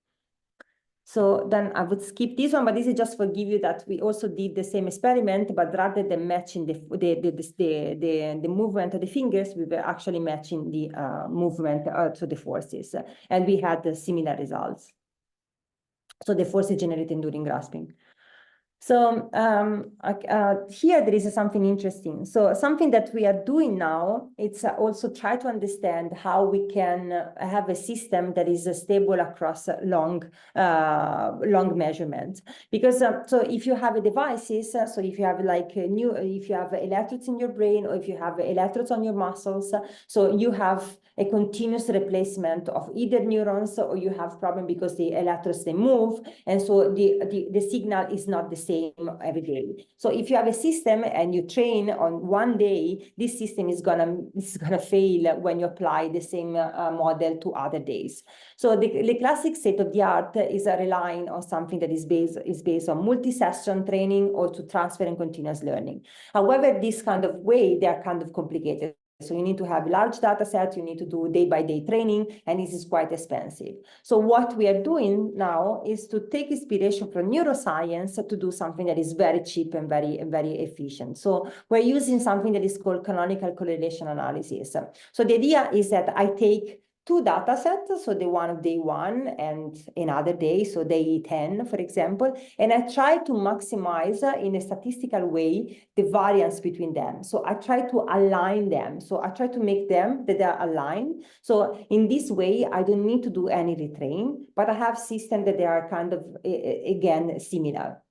So then I would skip this one, but this is just for give you that we also did the same experiment, but rather than matching the movement of the fingers, we were actually matching the movement to the forces, and we had similar results. So the forces generated during grasping. So here there is something interesting. So something that we are doing now, it's also try to understand how we can have a system that is stable across long measurements. Because so if you have devices, so if you have if you have electrodes in your brain, or if you have electrodes on your muscles, so you have a continuous replacement of either neurons, or you have problem because the electrodes, they move, and so the signal is not the same every day. So if you have a system and you train on one day, this system is gonna fail when you apply the same model to other days. So the classic state of the art is relying on something that is based on multi-session training or to transfer and continuous learning. However, this kind of way, they are kind of complicated. So you need to have large data sets, you need to do day-by-day training, and this is quite expensive. So what we are doing now is to take inspiration from neuroscience to do something that is very cheap and very efficient. So we're using something that is called canonical correlation analysis. So the idea is that I take 2 data sets, so the one of day 1 and another day, so day 10, for example, and I try to maximize in a statistical way the variance between them. So I try to align them. So I try to make them that they are aligned. So in this way, I don't need to do any retrain, but I have systems that they are kind of, again, similar.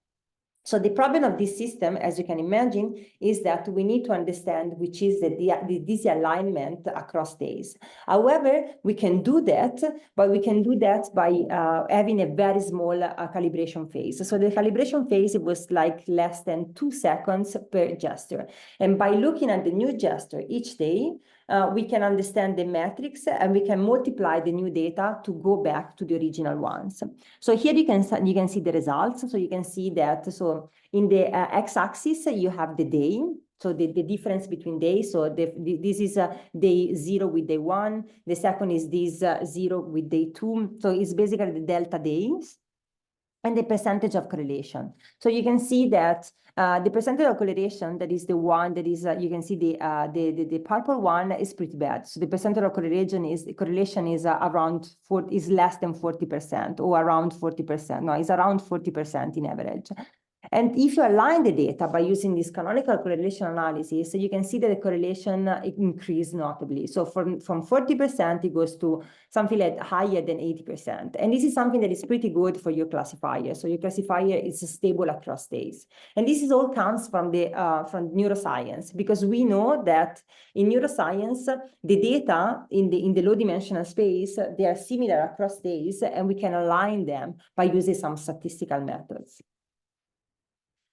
So the problem of this system, as you can imagine, is that we need to understand which is this alignment across days. However, we can do that, but we can do that by having a very small calibration phase. So the calibration phase was like less than 2 seconds per gesture. And by looking at the new gesture each day, we can understand the metrics and we can multiply the new data to go back to the original ones. So here you can see the results. So you can see that, so in the x-axis, you have the day. So the difference between days. So this is day 0 with day 1. The second is this 0 with day 2. So it's basically the delta days and the percentage of correlation. So you can see that the percentage of correlation, that is the one that is, you can see the purple one is pretty bad. So the percentage of correlation is around is less than 40% or around 40%. No, it's around 40% in average. And if you align the data by using this canonical correlation analysis, so you can see that the correlation increased notably. So from 40%, it goes to something like higher than 80%. And this is something that is pretty good for your classifier. So your classifier is stable across days. And this is all comes from from neuroscience, because we know that in neuroscience, the data in the low dimensional space, they are similar across days, and we can align them by using some statistical methods.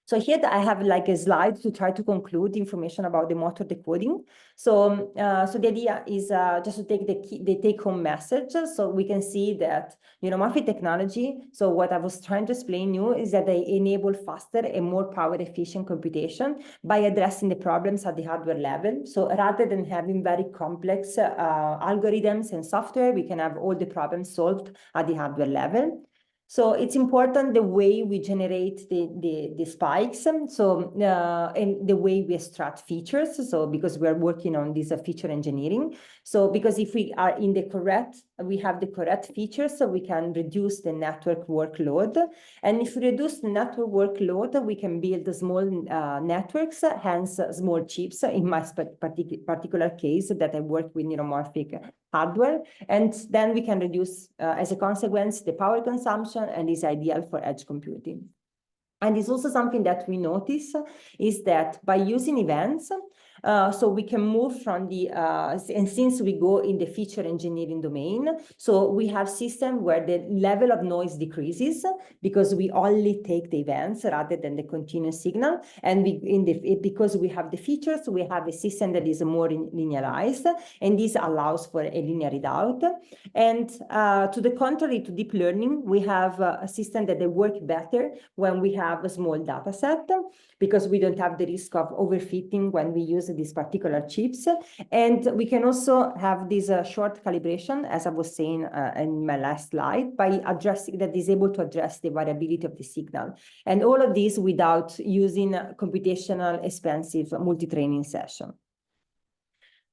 So here I have like a slide to try to conclude information about the motor decoding. So, so the idea is just to take the take-home message. So we can see that neuromorphic technology. So what I was trying to explain you is that they enable faster and more power-efficient computation by addressing the problems at the hardware level. So rather than having very complex algorithms and software, we can have all the problems solved at the hardware level. So it's important the way we generate the spikes, so and the way we extract features. So because we are working on this feature engineering. So because if we are in the correct, we have the correct features, so we can reduce the network workload. And if we reduce the network workload, we can build small networks, hence small chips. In my particular case, that I work with neuromorphic hardware, and then we can reduce, as a consequence, the power consumption, and is ideal for edge computing. And it's also something that we notice is that by using events, so we can move from the, and since we go in the feature engineering domain, so we have system where the level of noise decreases because we only take the events rather than the continuous signal. And because we have the features, we have a system that is more linearized, and this allows for a linear readout. And to the contrary to deep learning, we have a system that they work better when we have a small data set, because we don't have the risk of overfitting when we use these particular chips. And we can also have this short calibration, as I was saying in my last slide, by addressing that is able to address the variability of the signal. And all of this without using computational expensive multi-training session.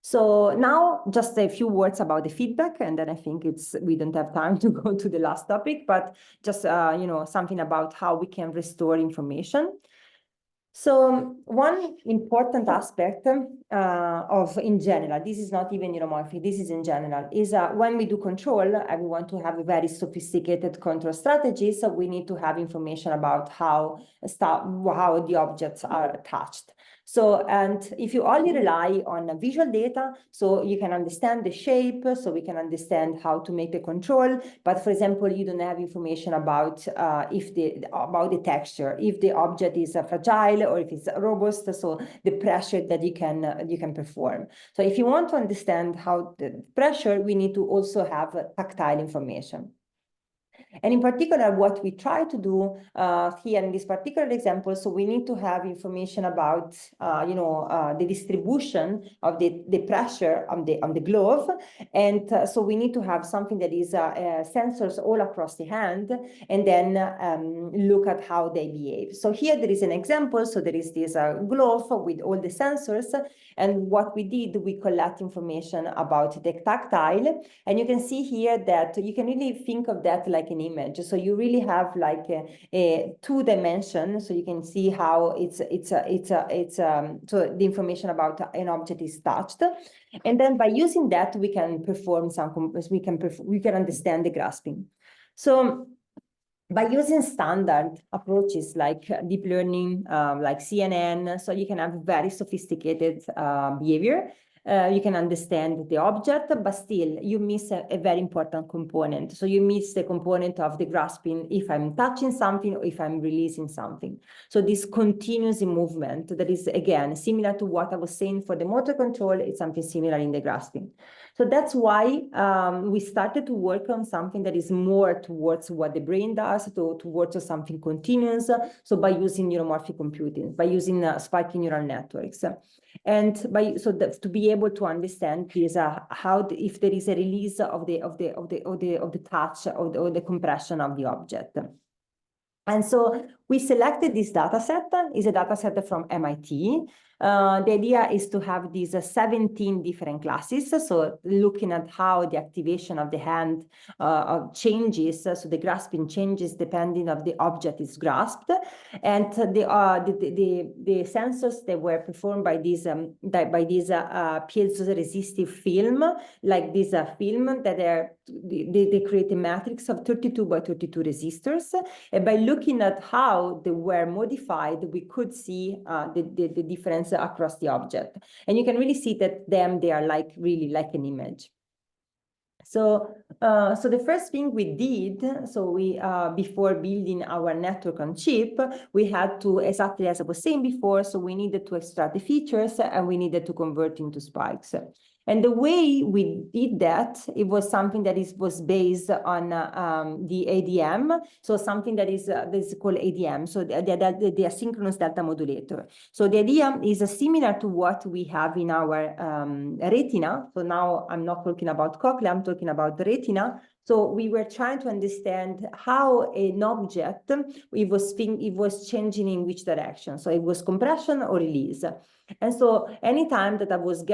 So now just a few words about the feedback, and then I think we don't have time to go to the last topic, but just something about how we can restore information. So one important aspect of, in general, this is not even neuromorphic, this is in general, is when we do control and we want to have a very sophisticated control strategy, so we need to have information about how the objects are attached. So, and if you only rely on visual data, so you can understand the shape, so we can understand how to make the control. But for example, you don't have information about the texture, if the object is fragile or if it's robust, so the pressure that you can perform. So if you want to understand how the pressure, we need to also have tactile information. And in particular, what we try to do here in this particular example, so we need to have information about, the distribution of the pressure on the glove. And so we need to have something that is sensors all across the hand, and then look at how they behave. So here there is an example. So there is this glove with all the sensors. And what we did, we collect information about the tactile. And you can see here that you can really think of that like an image. So you really have like a 2-dimension. So you can see how so the information about an object is touched. And then by using that, we can perform we can understand the grasping. So by using standard approaches like deep learning, like CNN, so you can have very sophisticated behavior. You can understand the object, but still you miss a very important component. So you miss the component of the grasping if I'm touching something or if I'm releasing something. So this continuous movement that is, again, similar to what I was saying for the motor control, it's something similar in the grasping. So that's why we started to work on something that is more towards what the brain does, towards something continuous. So by using neuromorphic computing, by using spiky neural networks. And to be able to understand is if there is a release of the touch or the compression of the object. And so we selected this data set. Is a data set from MIT. The idea is to have these 17 different classes. So looking at how the activation of the hand changes, so the grasping changes depending on the object is grasped, and the sensors that were performed by this piezo-resistive film, like this film that they create a matrix of 32 by 32 resistors, and by looking at how they were modified, we could see the difference across the object. And you can really see that they are like really like an image. So, so the first thing we did, so we before building our network on chip, we had to, exactly as I was saying before, so we needed to extract the features and we needed to convert into spikes. And the way we did that, it was something that was based on the ADM, so something that is called ADM, so the asynchronous delta modulator. So the idea is similar to what we have in our retina. So now I'm not talking about cochlea, I'm talking about the retina. So we were trying to understand how an object, it was changing in which direction. So it was compression or release. And so anytime that I was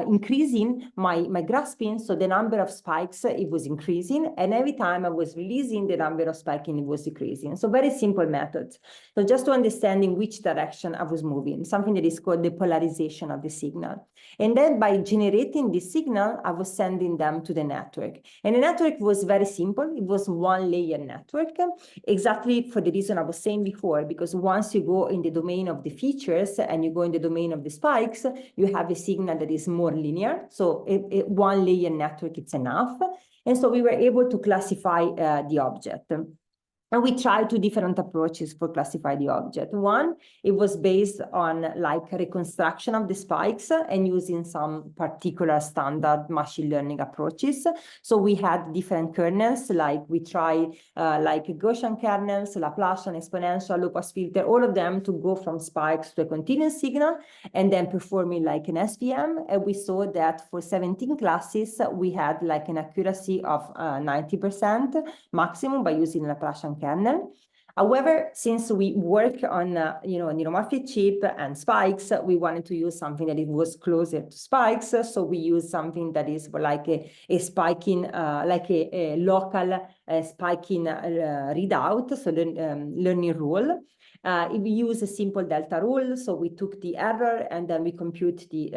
increasing my grasping, so the number of spikes, it was increasing. And every time I was releasing, the number of spiking, it was decreasing. So very simple methods. So just to understand in which direction I was moving, something that is called the polarization of the signal. And then by generating this signal, I was sending them to the network. And the network was very simple. It was one layer network, exactly for the reason I was saying before, because once you go in the domain of the features and you go in the domain of the spikes, you have a signal that is more linear. So one layer network, it's enough. And so we were able to classify the object. And we tried two different approaches for classify the object. One, it was based on like reconstruction of the spikes and using some particular standard machine learning approaches. So we had different kernels, like we try like Gaussian kernels, Laplacian, exponential, low-pass filter, all of them to go from spikes to a continuous signal and then performing like an SVM. And we saw that for 17 classes, we had like an accuracy of 90% maximum by using Laplacian kernel. However, since we work on neuromorphic chip and spikes, we wanted to use something that it was closer to spikes. So we use something that is like a spiking, like a local spiking readout, so the learning rule. We use a simple delta rule. So we took the error and then we compute the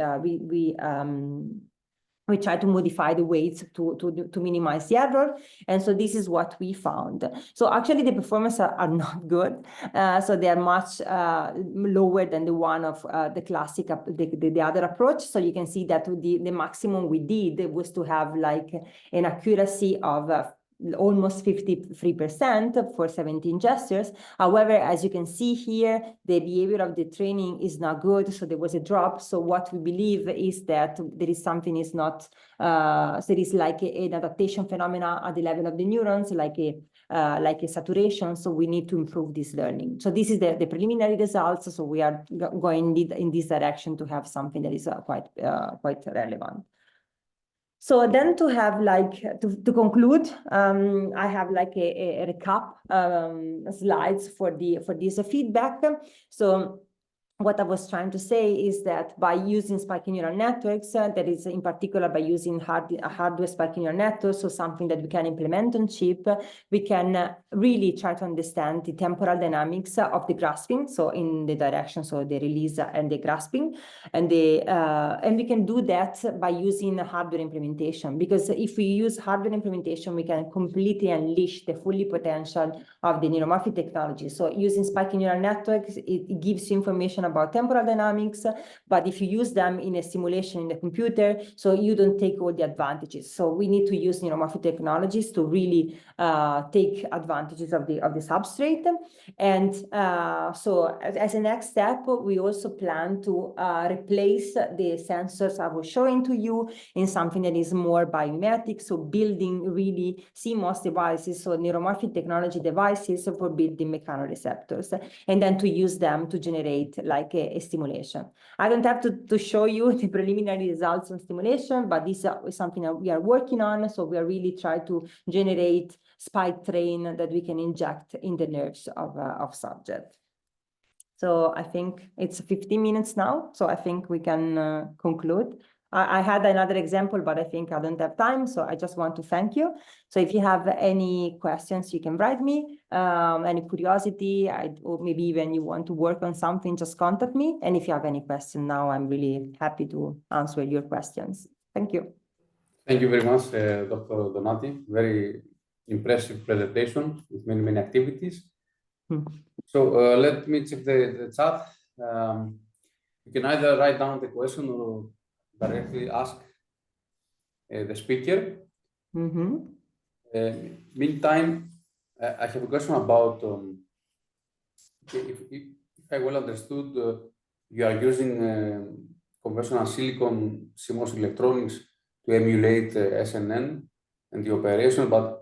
we try to modify the weights to minimize the error. And so this is what we found. So actually the performance are not good. So they are much lower than the one of the classic, the other approach. So you can see that the maximum we did was to have like an accuracy of almost 53% for 17 gestures. However, as you can see here, the behavior of the training is not good. So there was a drop. So what we believe is that there is something is not, so there is like an adaptation phenomena at the level of the neurons, like a saturation. So we need to improve this learning. So this is the preliminary results. So we are going in this direction to have something that is quite relevant. So then to have like, to conclude, I have like a recap slides for this feedback. So what I was trying to say is that by using spiking neural networks, that is in particular by using hardware spiking neural networks, so something that we can implement on chip, we can really try to understand the temporal dynamics of the grasping, so in the direction, so the release and the grasping, and we can do that by using hardware implementation, because if we use hardware implementation, we can completely unleash the full potential of the neuromorphic technology. So using spiking neural networks, it gives you information about temporal dynamics, but if you use them in a simulation in the computer, so you don't take all the advantages. So we need to use neuromorphic technologies to really take advantages of the substrate. And so as a next step, we also plan to replace the sensors I was showing to you in something that is more biomimetic, so building really CMOS devices, so neuromorphic technology devices for building mechanoreceptors, and then to use them to generate like a stimulation. I don't have to show you the preliminary results on stimulation, but this is something that we are working on. So we are really trying to generate spike train that we can inject in the nerves of subject. So I think it's 15 minutes now. So I think we can conclude. I had another example, but I think I don't have time. So I just want to thank you. So if you have any questions, you can write me, any curiosity, or maybe even you want to work on something, just contact me. And if you have any question now, I'm really happy to answer your questions. Thank you. Thank you very much, Dr. Donati. Very impressive presentation with many, many activities. So let me check the chat. You can either write down the question or directly ask. the speaker. Meantime, I have a question about if I well understood, you are using conventional silicon CMOS electronics to emulate SNN and the operation, but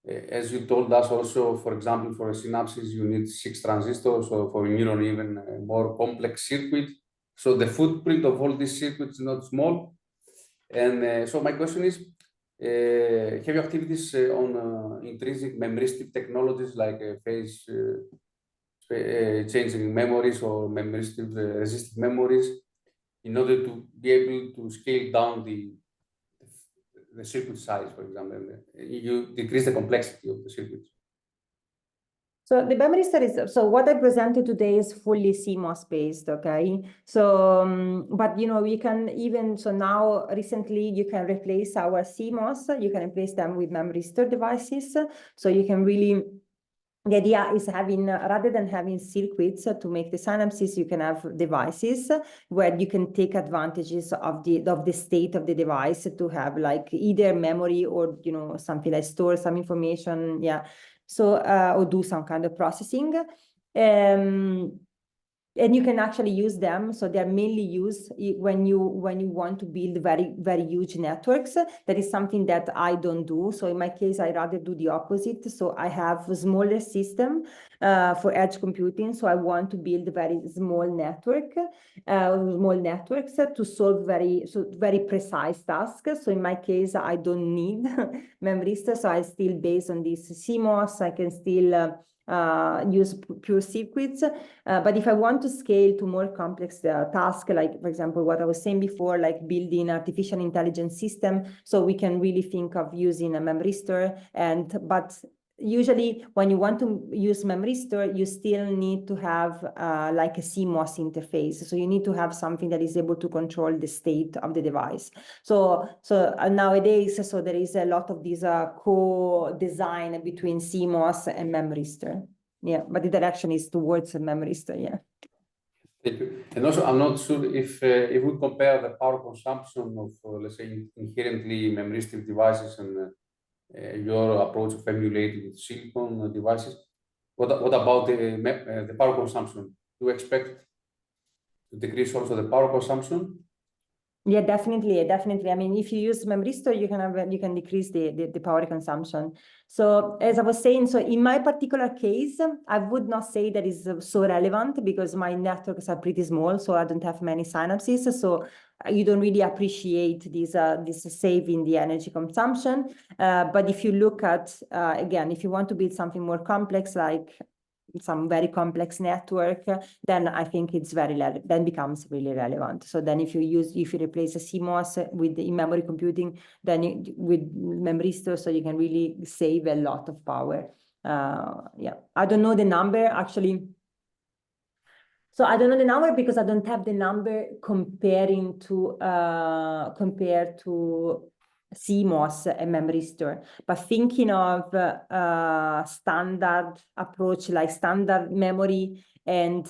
as you told us also, for example, for a synapses, you need 6 transistors, or for a neuron, even a more complex circuit. So the footprint of all these circuits is not small. And so my question is, have you activities on intrinsic memoristic technologies like phase changing memories or memoristic resistive memories in order to be able to scale down the circuit size, for example, and you decrease the complexity of the circuits? So the memory studies, so what I presented today is fully CMOS based, okay? So, but you know, we can even, so now recently you can replace our CMOS, you can replace them with memory store devices. So you can really, the idea is having, rather than having circuits to make the synapses, you can have devices where you can take advantages of the state of the device to have like either memory or, you know, something like store some information, yeah. So, or do some kind of processing. And you can actually use them. So they're mainly used when you want to build very, very huge networks. That is something that I don't do. So in my case, I rather do the opposite. So I have a smaller system for edge computing. So I want to build very small networks to solve very precise tasks. So in my case, I don't need memristor. So I still based on this CMOS. I can still use pure circuits. But if I want to scale to more complex tasks, like, for example, what I was saying before, like building artificial intelligence system, so we can really think of using a memristor. But usually when you want to use memristor, you still need to have like a CMOS interface. So you need to have something that is able to control the state of the device. So nowadays, so there is a lot of this co-design between CMOS and memristor. Yeah, but the direction is towards a memristor, yeah. Thank you. And also, I'm not sure if we compare the power consumption of, let's say, inherently memoristic devices and your approach of emulating silicon devices, what about the power consumption? Do you expect to decrease also the power consumption? Yeah, definitely. I mean, if you use memristor, you can decrease the power consumption. So as I was saying, so in my particular case, I would not say that is so relevant because my networks are pretty small, so I don't have many synapses. So you don't really appreciate this saving the energy consumption. But if you look at again, if you want to build something more complex, like some very complex network, then I think it's then becomes really relevant. So then if you replace a CMOS with in-memory computing, then with memristor, so you can really save a lot of power. Yeah, I don't know the number actually. So I don't know the number because I don't have the number compared to CMOS and memristor, but thinking of standard approach like standard memory and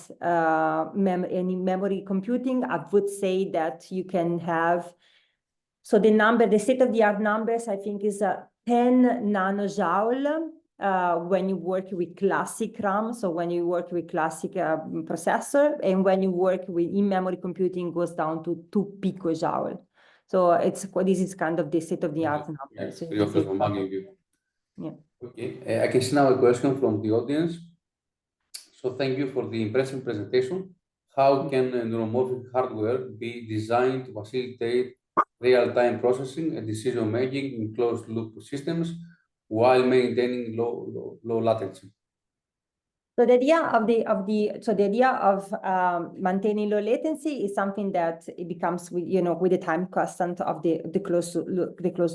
memory computing, I would say that you can have, so the state-of-the-art numbers, I think, is 10 nanojoule when you work with classic RAM, so when you work with classic processor, and when you work with in-memory computing goes down to 2 picojoule. So this is kind of the state-of-the-art number. Yes, so we offer from magnitude. Yeah. Okay, I can see now a question from the audience. So thank you for the impressive presentation. How can neuromorphic hardware be designed to facilitate real-time processing and decision-making in closed-loop systems while maintaining low latency? So the idea of maintaining low latency is something that it becomes with the time constant of the closed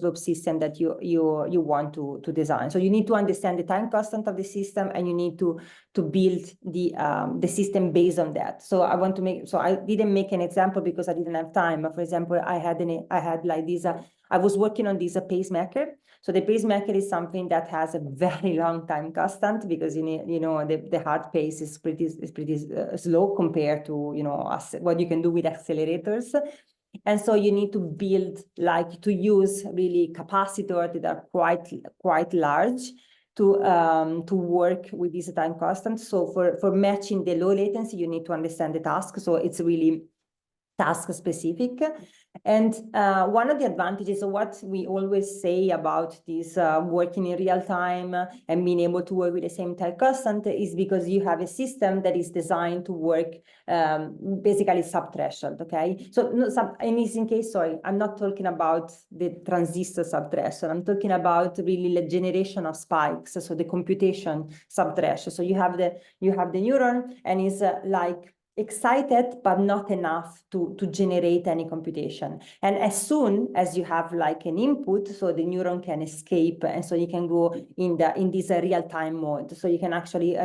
loop system that you want to design. So you need to understand the time constant of the system, and you need to build the system based on that. So I didn't make an example because I didn't have time. But for example, I had like this. I was working on this pacemaker. So the pacemaker is something that has a very long time constant because the heart pace is pretty slow compared to what you can do with accelerators. And so you need to build, like, to use really capacitors that are quite large to work with this time constant. So for matching the low latency, you need to understand the task. So it's really task specific. And one of the advantages of what we always say about this working in real time and being able to work with the same time constant is because you have a system that is designed to work basically sub-threshold, okay? So no, in this case, sorry, I'm not talking about the transistor sub-threshold. I'm talking about really the generation of spikes, so the computation sub-threshold. So you have the neuron, and it's like excited, but not enough to generate any computation. And as soon as you have like an input, so the neuron can escape, and so you can go in this real-time mode. So you can actually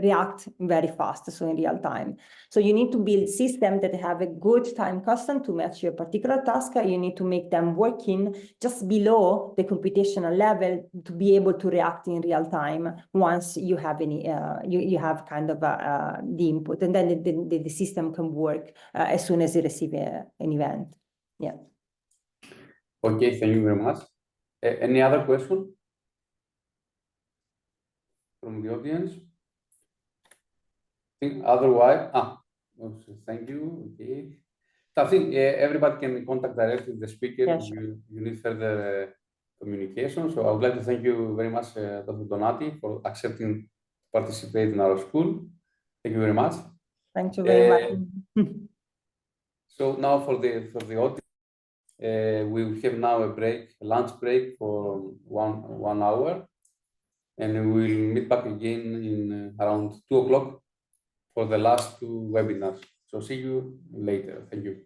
react very fast, so in real time. So you need to build systems that have a good time constant to match your particular task. You need to make them working just below the computational level to be able to react in real time once you have any you have kind of the input, and then the system can work as soon as you receive an event. Yeah. Okay, thank you very much. Any other question from the audience? I think otherwise, thank you. Okay. So I think everybody can contact directly the speaker. Yeah, if sure. you need further communication. So I would like to thank you very much, Dr. Donati, for accepting to participate in our school. Thank you very much. Thank you very much. So now for the audience, we will have now a lunch break for one hour, and we will meet back again in around 2 o'clock for the last 2 webinars. So see you later. Thank you.